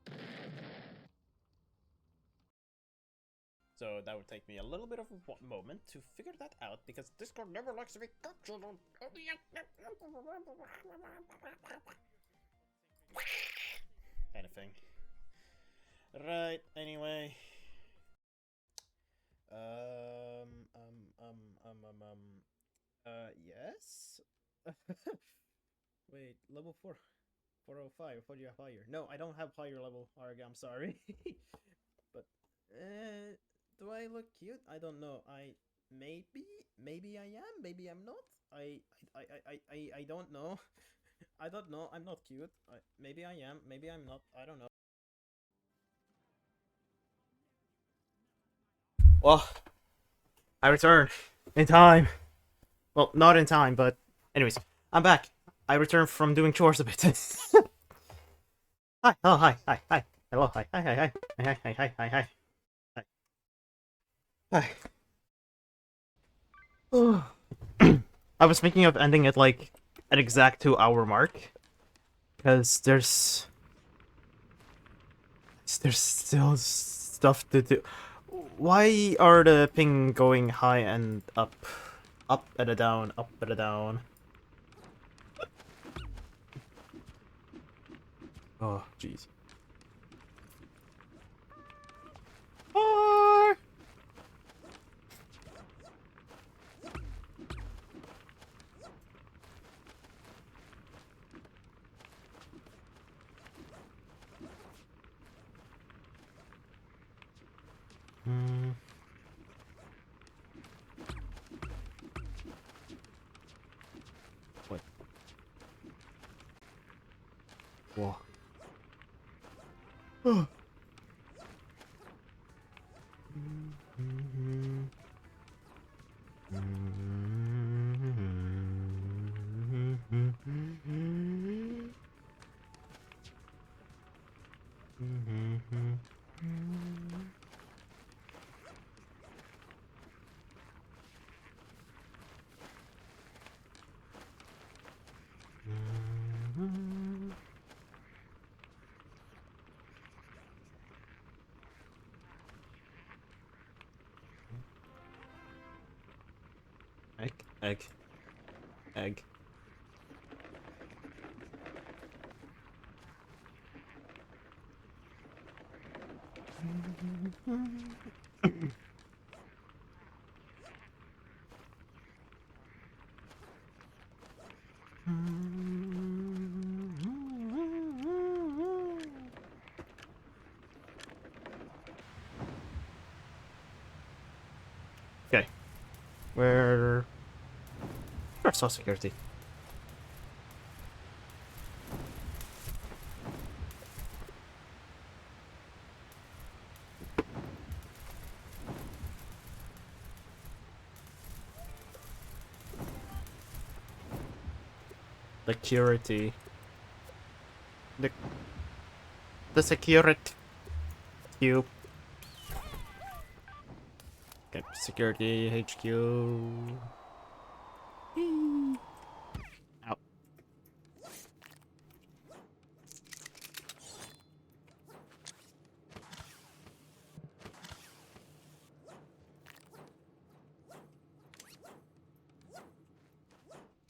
So that would take me a little bit of a moment to figure that out, because Discord never likes to be captured on kind of thing. Right, anyway. Yes? Wait, level 4. 405, I thought you have higher. No, I don't have higher level Arg, I'm sorry. But, do I look cute? I don't know. Maybe I am, maybe I'm not. I don't know. I don't know, I'm not cute. Maybe I am, maybe I'm not, I don't know. Well, I returned in time. Well, not in time, but anyways, I'm back. I returned from doing chores a bit. Hi, oh, hi, hello, hi, hi, hi. I was thinking of ending at like an exact 2-hour mark, because there's still stuff to do. Why are the ping going high and up? Up and a down, up and a down. Oh, jeez. Bye! What? Whoa. Egg. Egg. Okay. Where's our security? Security. The security. Q. Okay, security HQ. Ow.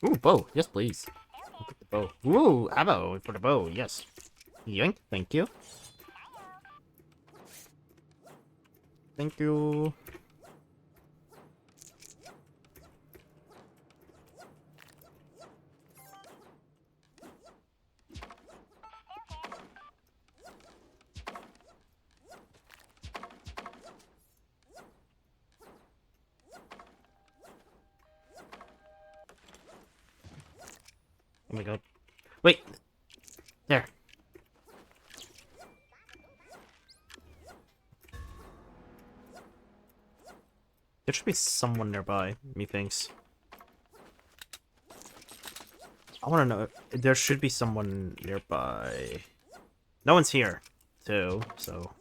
Ooh, bow. Yes, please. I'll take the bow. Ooh, ammo for the bow. Yes. Yoink. Thank you. Thank you. Oh my god. Wait. There. There should be someone nearby, methinks. I want to know. There should be someone nearby. No one's here, too, so.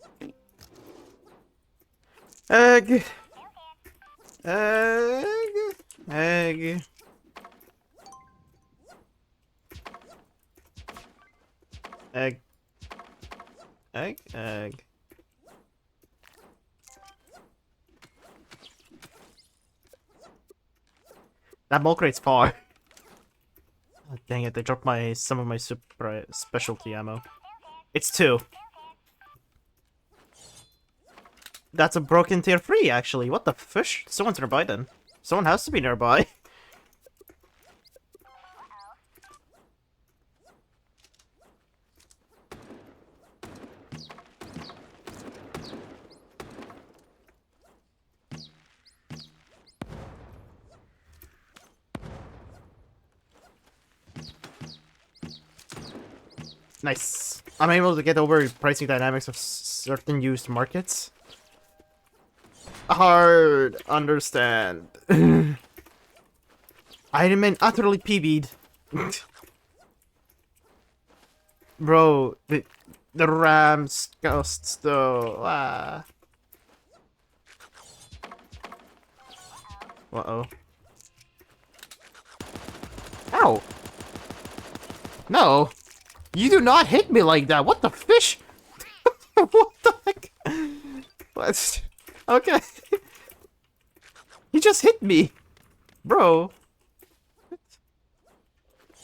Egg! Egg! Egg! Egg. Egg? Egg. That bulk rate's far. Oh, dang it, they dropped some of my super specialty ammo. It's 2. That's a broken tier 3, actually. What the fish? Someone's nearby then. Someone has to be nearby. Nice. I'm able to get over pricing dynamics of certain used markets. Hard. Understand. I remain utterly PB'd. Bro, the Rams ghosts though. Ah. Uh-oh. Ow! No! You do not hit me like that! What the fish? What the heck? What? Okay. He just hit me! Bro.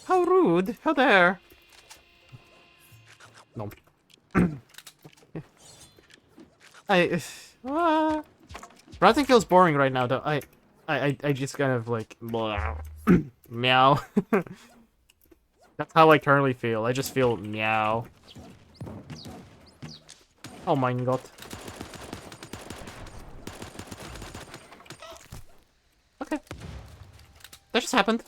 How rude. How dare. No. Routing feels boring right now though. I just kind of like blah. Meow. That's how I currently feel. I just feel meow. Oh my god. Okay. That just happened.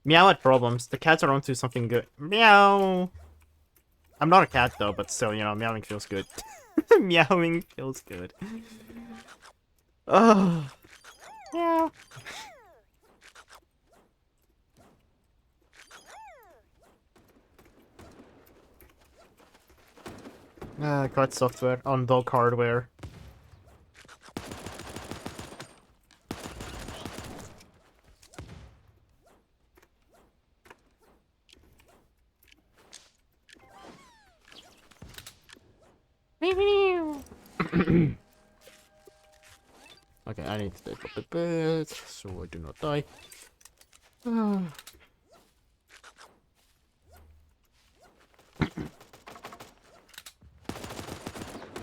Meow at problems. The cats are onto something good. Meow. I'm not a cat though, but still, you know, meowing feels good. Meowing feels good. Oh. Yeah. Cat software on dog hardware. Okay, I need to take up a bit so I do not die.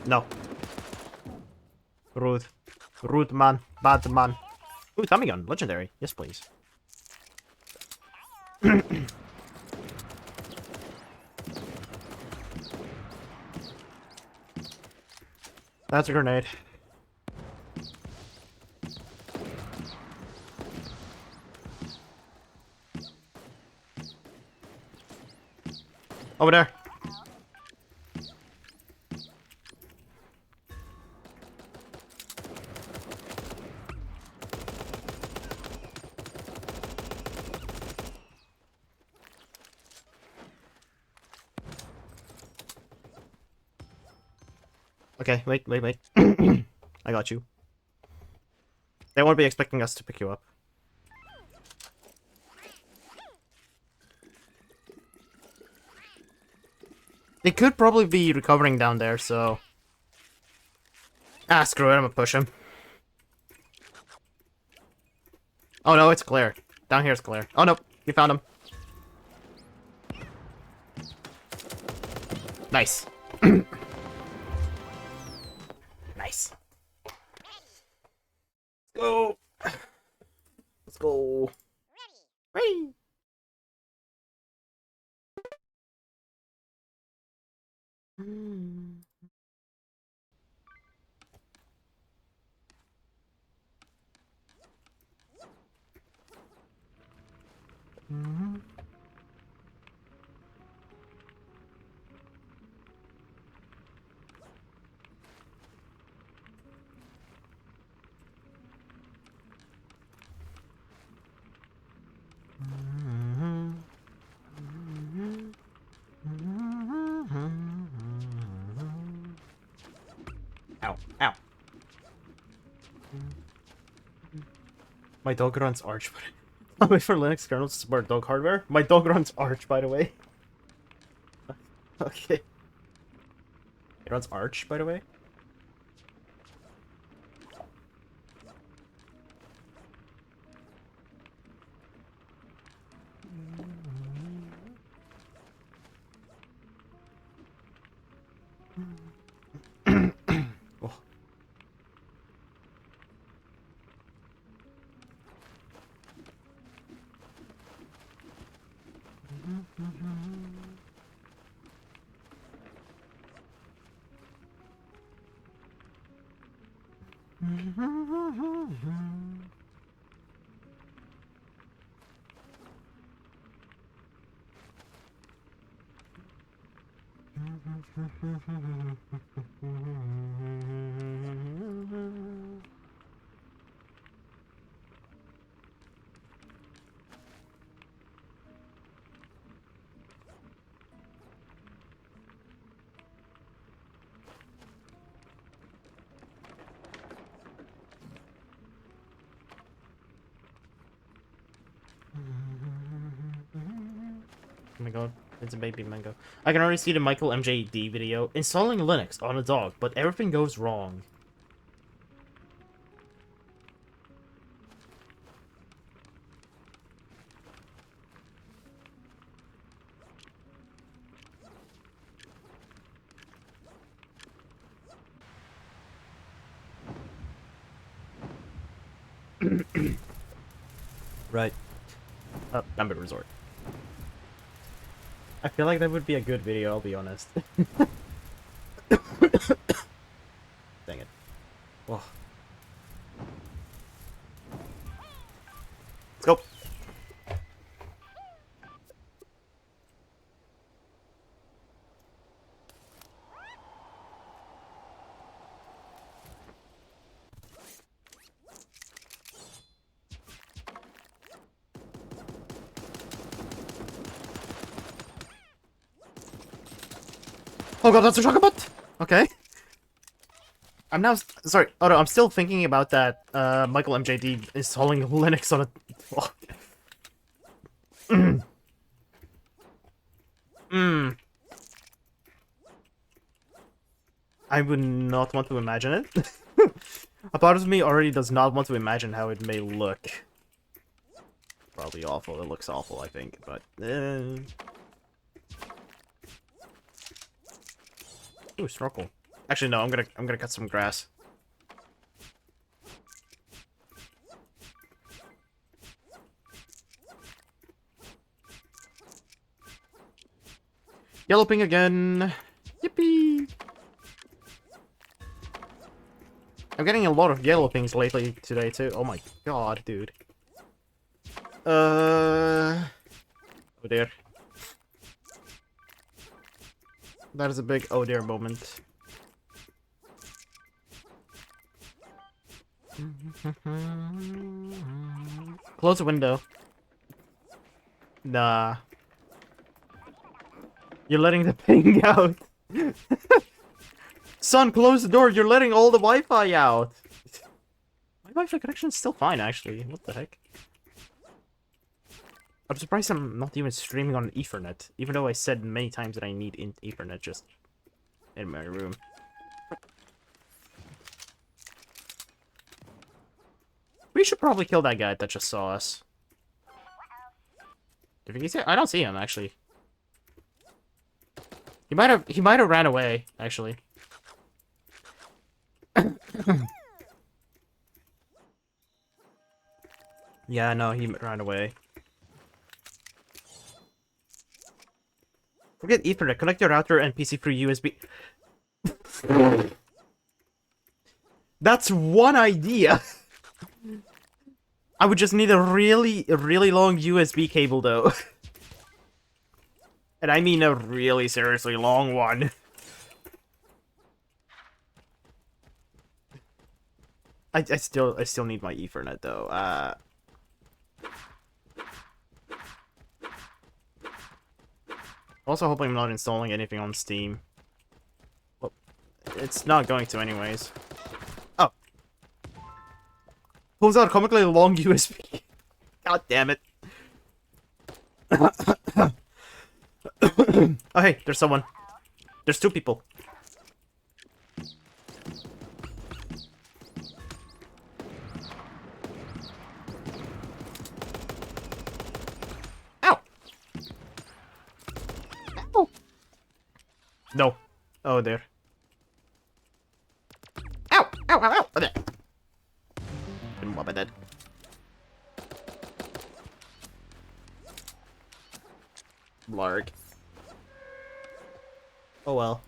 No. Rude. Rude man. Bad man. Ooh, Tommy gun. Legendary. Yes, please. That's a grenade. Over there. Okay, wait. I got you. They won't be expecting us to pick you up. They could probably be recovering down there, so... Ah, screw it, I'm gonna push him. Oh no, it's clear. Down here is clear. Oh no, you found him. Nice. Nice. Let's go. Let's go. Ready. Ow, ow. My dog runs Arch, but I'll wait for Linux kernel to support dog hardware. My dog runs Arch, by the way. Okay. It runs Arch, by the way. Oh. Oh my god, it's a baby mango. I can already see the Michael MJD video. Installing Linux on a dog, but everything goes wrong. Right. Gambit Resort. I feel like that would be a good video, I'll be honest. Dang it. Whoa. Let's go. Oh god, that's a shotgun bot! Okay. I'm now sorry. Oh no, I'm still thinking about that Michael MJD installing Linux on a. Oh. I would not want to imagine it. A part of me already does not want to imagine how it may look. Probably awful. It looks awful, I think, but... Ooh, snorkel. Actually, no. I'm gonna cut some grass. Yellow ping again. Yippee! I'm getting a lot of yellow pings lately today too. Oh my god, dude. Oh dear. That is a big oh dear moment. Close the window. Nah. You're letting the ping out. Son, close the door. You're letting all the Wi-Fi out. My Wi-Fi connection's still fine, actually. What the heck? I'm surprised I'm not even streaming on Ethernet, even though I said many times that I need Ethernet just in my room. We should probably kill that guy that just saw us. Did he see? I don't see him actually. He might have ran away actually. Yeah, no, he ran away. Forget Ethernet. Connect your router and PC through USB. That's one idea. I would just need a really long USB cable though. And I mean a really seriously long one. I still need my Ethernet though. Also hoping I'm not installing anything on Steam. Well, it's not going to anyways. Oh. Pulls out a comically long USB. God damn it. Oh hey, there's someone. There's two people. Ow! Ow! No. Oh, there. Ow! Ow! Ow! Ow! Oh, there. Didn't want my dead. Blarg. Oh well.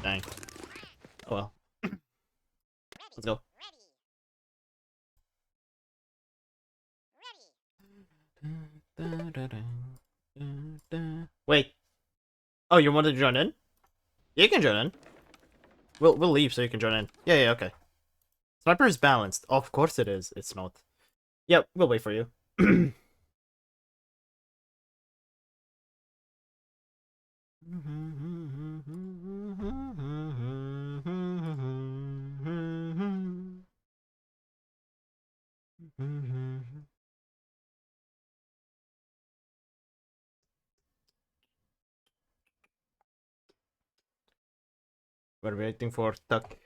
Dang. Oh well. Let's go. Wait. Oh, you wanted to join in? You can join in. We'll leave so you can join in. Yeah, okay. Sniper is balanced. Of course it is. It's not. Yeah, we'll wait for you. We're waiting for Tuck.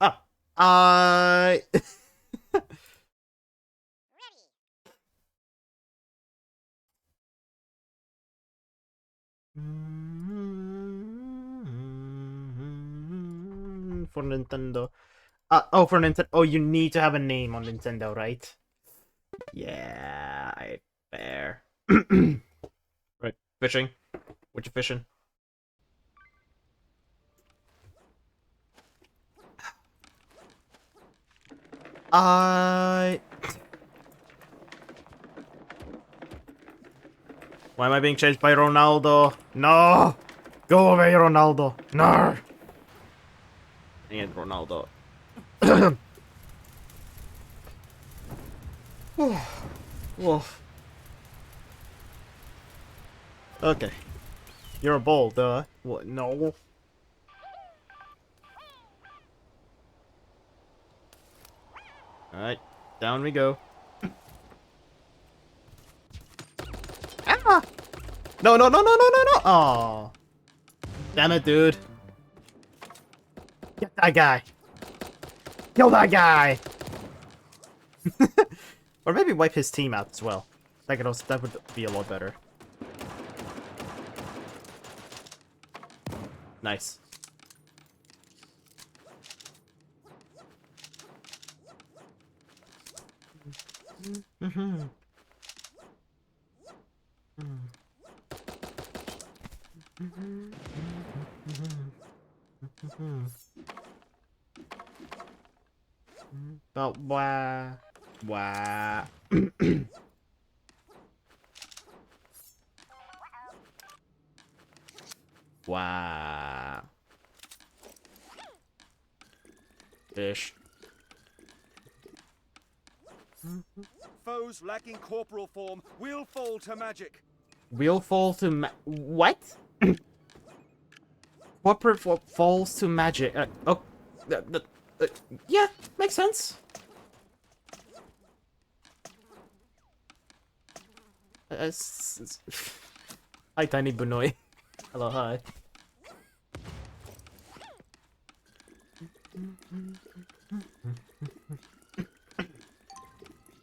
Ah! I... For Nintendo. Oh, for Nintendo. Oh, you need to have a name on Nintendo, right? Yeah, fair. Right, fishing. What you fishing? Why am I being chased by Ronaldo? No! Go away, Ronaldo! No! Dang it, Ronaldo. Whoa. Okay. You're a bull, duh. What? No. Alright. Down we go. Ah! No, no, no, no, no, no, no! Aw. Damn it, dude. Get that guy. Kill that guy! Or maybe wipe his team out as well. That could also, that would be a lot better. Nice. But wah. Wah. Wow. Fish. Foes lacking corporal form will fall to magic. Will fall to what? Corporate falls to magic. Oh, yeah, makes sense. Hi, Tiny Bunoy. Hello, hi.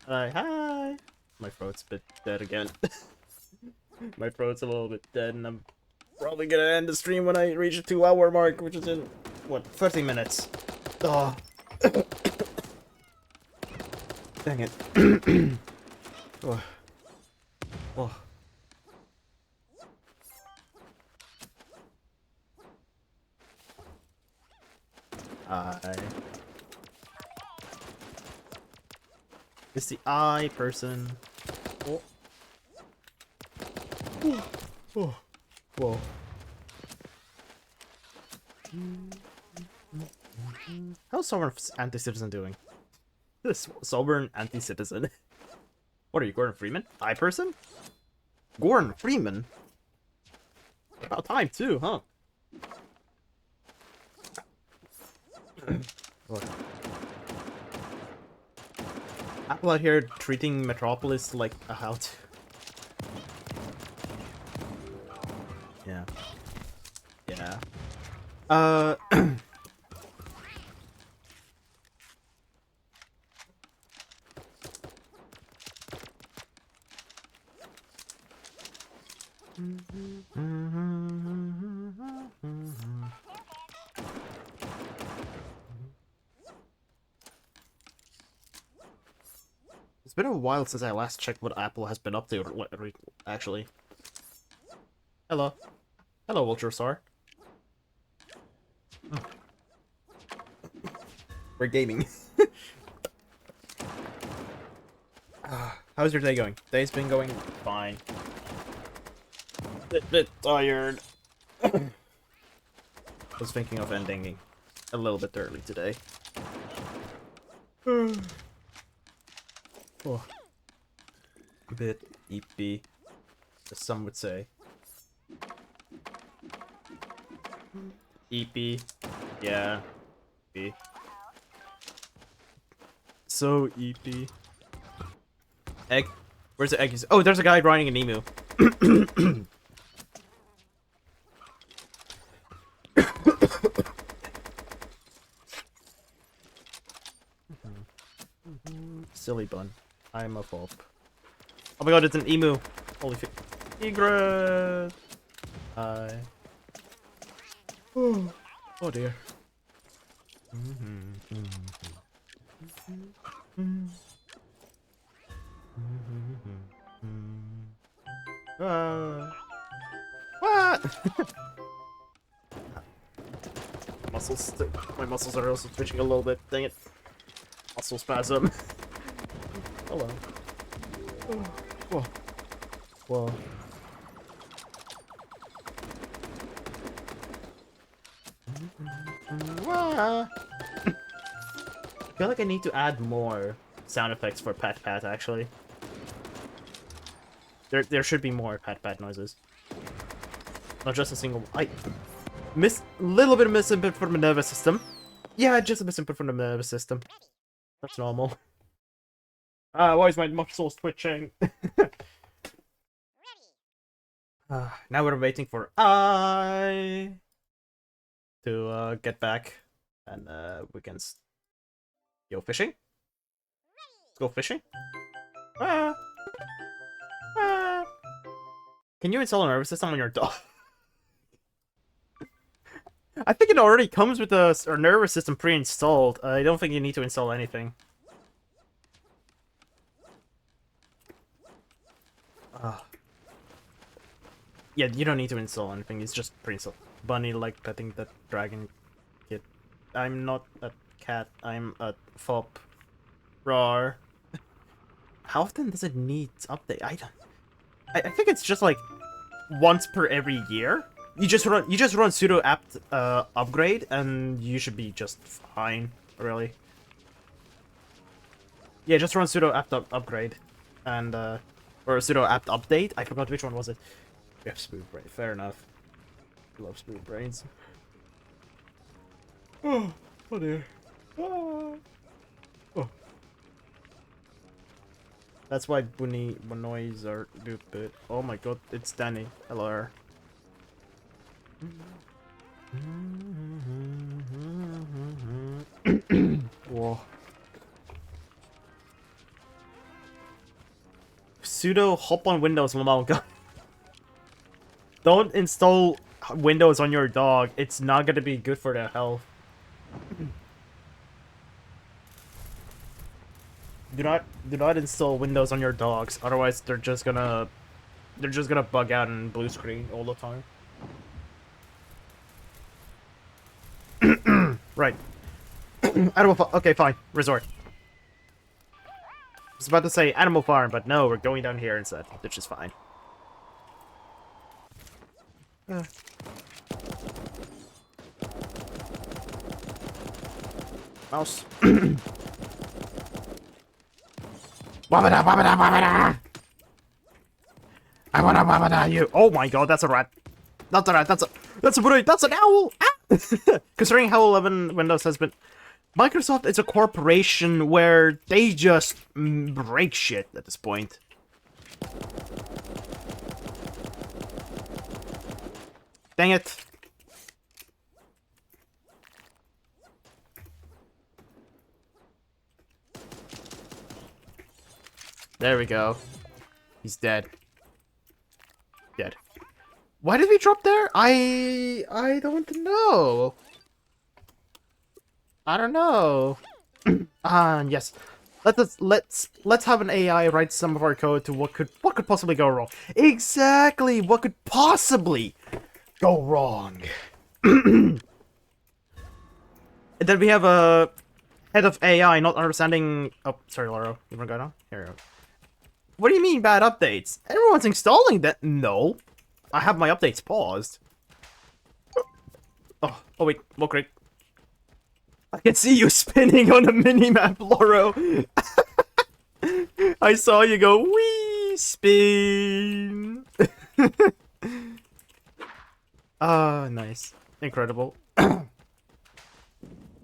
Hi. My throat's a bit dead again. My throat's a little bit dead, and I'm probably gonna end the stream when I reach the 2-hour mark, which is in, what, 30 minutes. Oh. Dang it. Oh. Oh. It's the eye person. Oh. Oh. Whoa. How's Sovereign Anti-Citizen doing? This Sovereign Anti-Citizen. What are you, Gordon Freeman? Eye person? Gordon Freeman? About time too, huh? What? Apple out here treating Metropolis like a house. Yeah. Yeah. It's been a while since I last checked what Apple has been up to, actually. Hello. Hello, Ultrastar. Oh. We're gaming. How's your day going? Day's been going fine. Bit tired. I was thinking of ending a little bit early today. Oh. A bit eepy, as some would say. Eepy. Yeah. Eepy. So eepy. Egg? Where's the egg? Oh, there's a guy riding an emu. Silly bun. I'm a fob. Oh my god, it's an emu. Holy shit. Egret! Hi. Oh dear. What? My muscles are also twitching a little bit. Dang it. Muscle spasm. Hello. Whoa. Whoa. I feel like I need to add more sound effects for Pat Pat, actually. There should be more Pat Pat noises. Not just a single... little bit of misinput from the nervous system. Yeah, just a misinput from the nervous system. That's normal. Why is my muscles twitching? Now we're waiting for I to get back, and we can go fishing. Let's go fishing. Can you install a nervous system on your dog? I think it already comes with a nervous system pre-installed. I don't think you need to install anything. Yeah, you don't need to install anything. It's just pre-installed. Bunny like petting that dragon kid. I'm not a cat. I'm a fop. Rawr. How often does it need update? I think it's just like once per every year. You just run sudo apt upgrade and you should be just fine, really. Yeah, just run sudo apt upgrade and or sudo apt update. I forgot which one was it. We have smooth brain. Fair enough. Love smooth brains. Oh dear. Oh. That's why bunnies are stupid. Oh my god, it's Danny. Hello. Whoa. Sudo hop on Windows, Mamalga. Don't install Windows on your dog. It's not gonna be good for their health. Do not install Windows on your dogs. Otherwise, they're just gonna bug out and blue screen all the time. Right. Animal farm. Okay, fine. Resort. I was about to say Animal Farm, but no, we're going down here instead, which is fine. Mouse. Wabada, wabada, wabada! I wanna wabada you. Oh my god, that's a rat. Not a rat, that's an owl! Ah! Considering how 11 Windows has been... Microsoft is a corporation where they just break shit at this point. Dang it. There we go. He's dead. Dead. Why did we drop there? I don't know. I don't know. Yes. Let's have an AI write some of our code to what could possibly go wrong. Exactly what could possibly go wrong. And then we have a head of AI not understanding. Oh, sorry, Laura. You wanna go down? Here we go. What do you mean bad updates? Everyone's installing that. No, I have my updates paused. Oh wait, well, great. I can see you spinning on the minimap, Loro. I saw you go, wee, spin. Ah, nice. Incredible.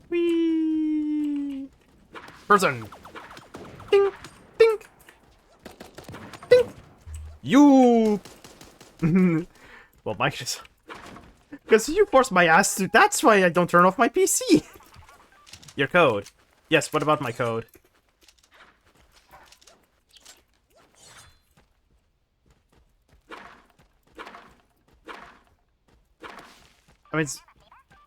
Wee. Person. Ding, ding, ding. You. Well, Mike just... Because you forced my ass to... That's why I don't turn off my PC. Your code. Yes, what about my code? I mean,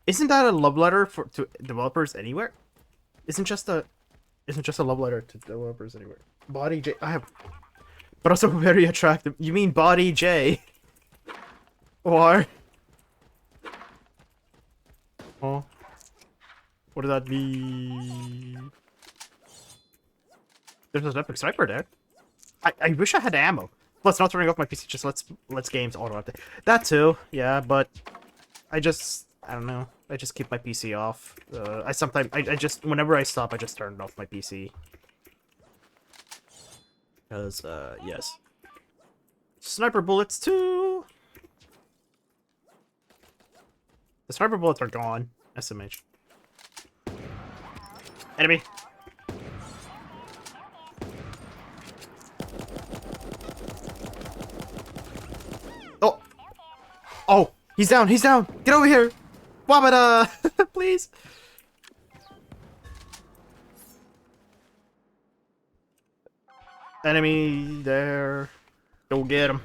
isn't that a love letter to developers anywhere? Isn't just a love letter to developers anywhere? Body J, I have, but also very attractive. You mean Body J? Or? Oh, what does that mean? There's an epic sniper there. I wish I had ammo. Plus, not turning off my PC just lets games auto update. That too, yeah, but I don't know. I just keep my PC off. I just whenever I stop, I just turn off my PC. Because yes. Sniper bullets too. The sniper bullets are gone. SMH. Enemy. Oh! Oh! He's down! He's down! Get over here! Wabada! Please! Enemy there. Go get him.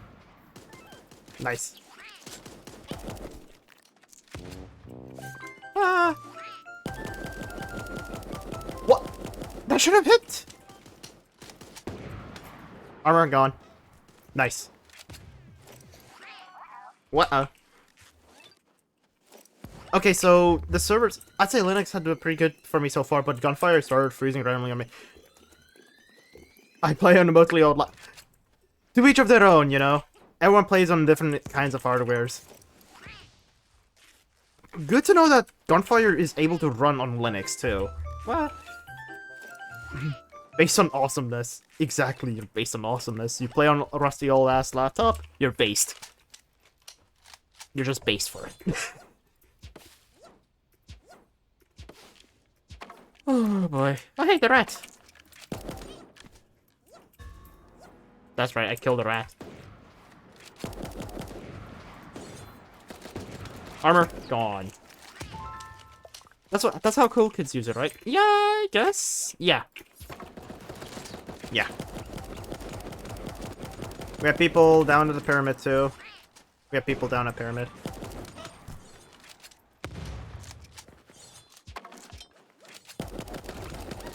Nice. Ah! What? That should have hit! Armor gone. Nice. What? Okay, so the servers... I'd say Linux had been pretty good for me so far, but Gunfire started freezing randomly on me. I play on remotely old... To each of their own, you know? Everyone plays on different kinds of hardwares. Good to know that Gunfire is able to run on Linux, too. Well... Based on awesomeness. Exactly, you're based on awesomeness. You play on a rusty old-ass laptop, you're based. You're just based for it. Oh boy. Oh hey, the rat! That's right, I killed a rat. Armor gone. That's how cool kids use it, right? Yeah, I guess. Yeah. Yeah. We have people down to the pyramid too. We have people down at pyramid.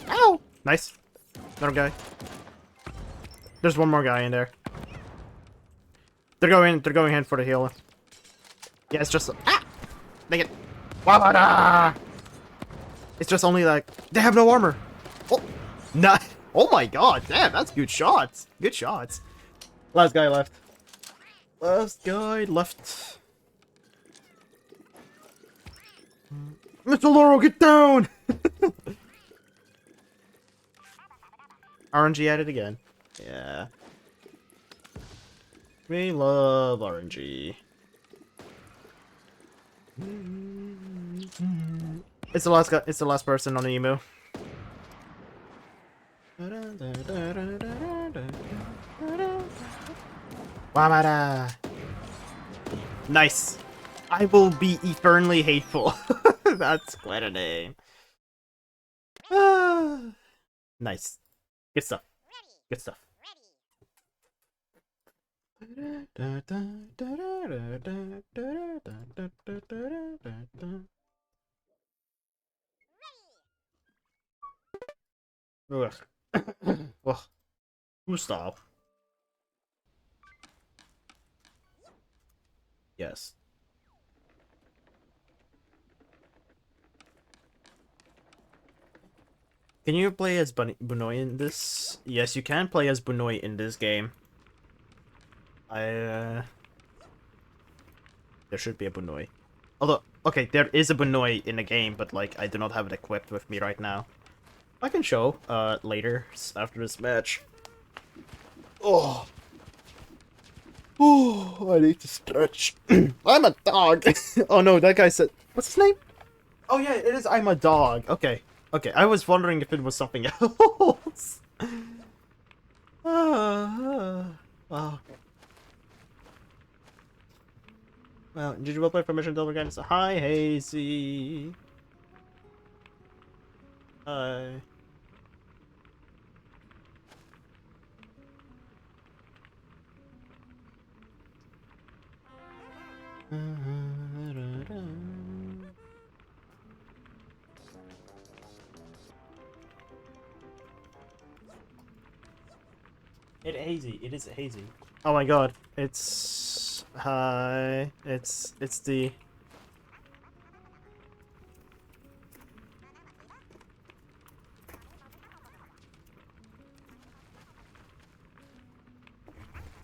Ow! Nice. Another guy. There's one more guy in there. They're going in for the healer. Yeah, it's just make it. Wabada! It's just only like they have no armor. Oh, nah. Oh my god, damn, that's good shots. Good shots. Last guy left. Last guy left. Mr. Laurel, get down! RNG at it again. Yeah. We love RNG. It's the last guy. It's the last person on the emu. Wamada. Nice. I will be eternally hateful. That's quite a name. Nice. Good stuff. Good stuff. Ugh. Ugh. Gustav. Yes. Can you play as Bunoi in this? Yes, you can play as Bunoi in this game. There should be a Bunoi. Although, okay, there is a Bunoi in the game, but like, I do not have it equipped with me right now. I can show, later, after this match. Oh. Oh, I need to stretch. I'm a dog! Oh no, that guy said... What's his name? Oh yeah, it is I'm a dog. Okay. Okay, I was wondering if it was something else. Wow. Well, did you well play for Mission Double Guidance? Hi, Hazy. Hi. It's hazy. It is hazy. Oh my god. It's hi. It's the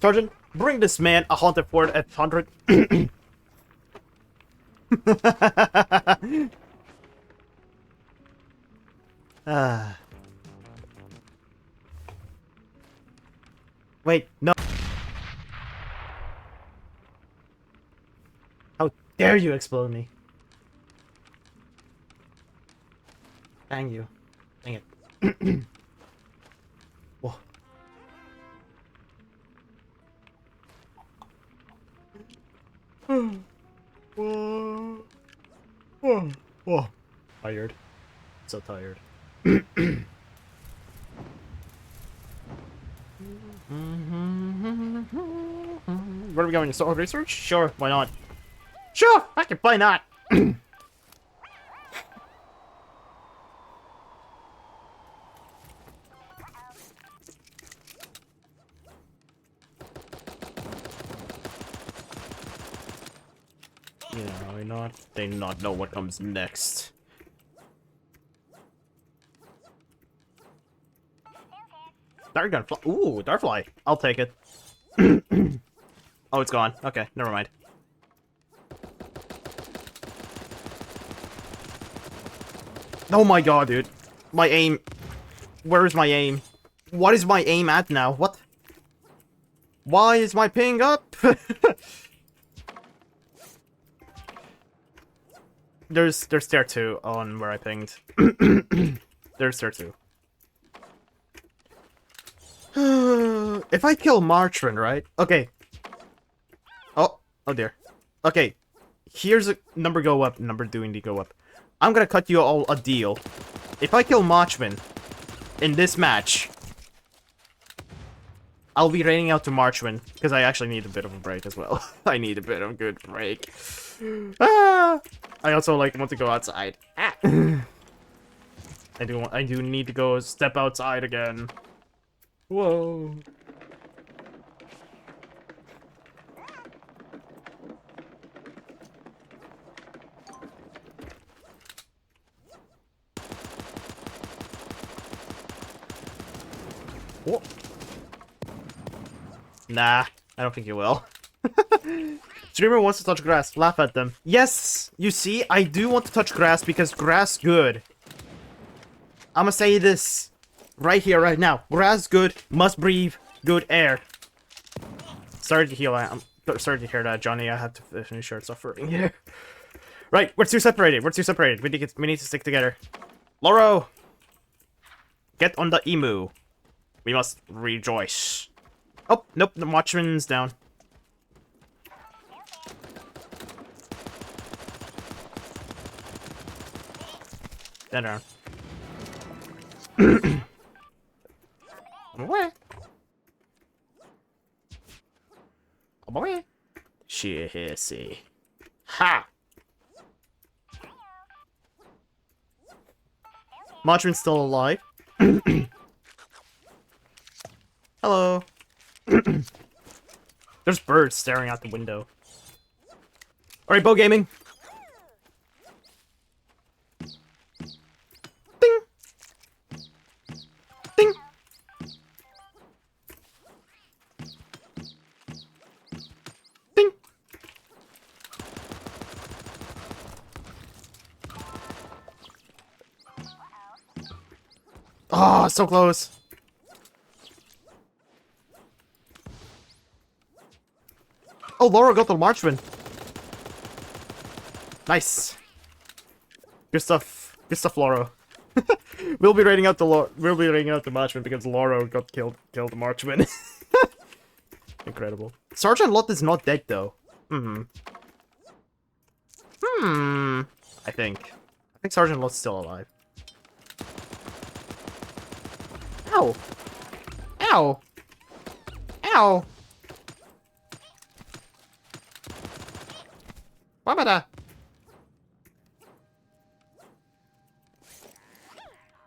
Sergeant, bring this man a haunted Ford F100. Wait, no. How dare you explode me? Dang you. Dang it. Whoa. Whoa. Whoa. Whoa. Tired. So tired. Where are we going? Soil research? Sure, why not? Sure, why not? Yeah, why not? They not know what comes next. Dart gun fly. Ooh, dart fly. I'll take it. Oh, it's gone. Okay, never mind. Oh my god, dude. My aim. Where is my aim? What is my aim at now? What? Why is my ping up? There's tier 2 on where I pinged. There's tier 2. If I kill Marchman, right? Okay. Oh dear. Okay. Here's a number go up, number doing the go up. I'm gonna cut you all a deal. If I kill Marchman in this match, I'll be raining out to Marchman, because I actually need a bit of a break as well. I need a bit of a good break. I also want to go outside. I do need to go step outside again. Whoa. Whoa. Nah, I don't think you will. Streamer wants to touch grass. Laugh at them. Yes, you see, I do want to touch grass because grass good. I'ma say this right here, right now. Grass good, must breathe good air. Sorry to heal. I'm sorry to hear that, Johnny. I have to finish your suffering here. Right, we're too separated. We're too separated. We need to stick together. Loro, get on the emu. We must rejoice. Oh, nope, the watchman's down. Stand down. I'm away. I'm away. Shissy. Ha! Marchman's still alive. Hello. There's birds staring out the window. Alright, bow gaming. Ding. Ding. Ding. Ah, so close. Oh, Laura got the marchman. Nice. Good stuff. Good stuff, Laura. We'll be raiding out the marchman because Laura got killed the marchman. Incredible. Sergeant Lot is not dead though. I think Sergeant Lot's still alive. Ow. Ow. Ow. Wabada.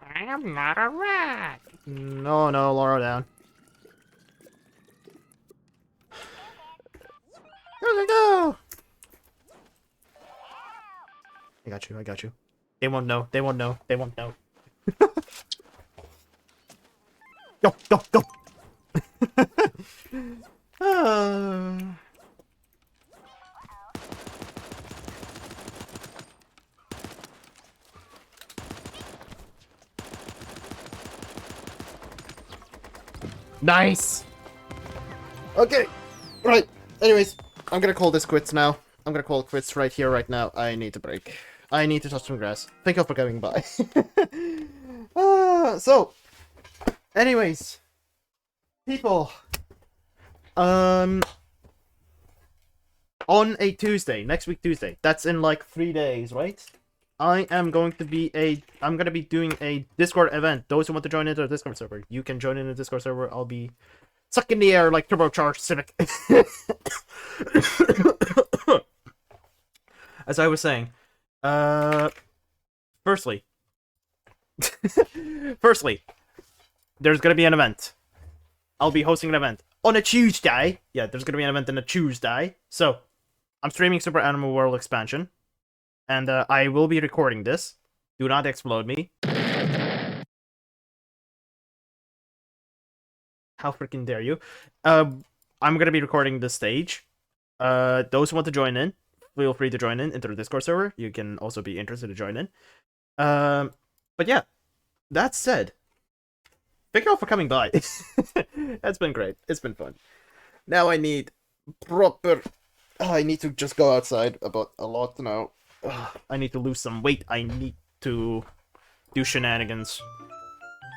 I am not a rat. No, Laura down. Where'd they go? I got you. They won't know. Go. Nice! Okay, right. Anyways, I'm gonna call this quits now. I'm gonna call it quits right here, right now. I need to break. I need to touch some grass. Thank you for coming by. So, anyways, people, on a Tuesday, next week Tuesday, that's in like 3 days, right? I'm gonna be doing a Discord event. Those who want to join into the Discord server, you can join in the Discord server. I'll be stuck in the air like turbocharged Civic. As I was saying, firstly, there's gonna be an event. I'll be hosting an event on a Tuesday. Yeah, there's gonna be an event on a Tuesday. So, I'm streaming Super Animal World Expansion, and I will be recording this. Do not explode me. How freaking dare you? I'm gonna be recording this stage. Those who want to join in, feel free to join in into the Discord server. You can also be interested to join in. But yeah, that said, thank you all for coming by. That's been great. It's been fun. Now I need proper... I need to just go outside about a lot now. I need to lose some weight. I need to do shenanigans.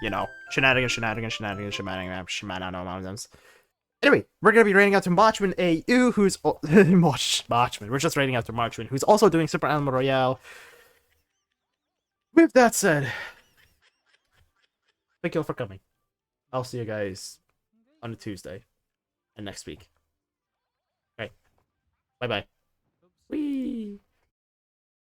You know, shenanigans. Anyway, we're gonna be raiding out to Marchman AU, who's Marchman. We're just raiding out to Marchman, who's also doing Super Animal Royale. With that said, thank you all for coming. I'll see you guys on a Tuesday and next week. Okay, bye bye.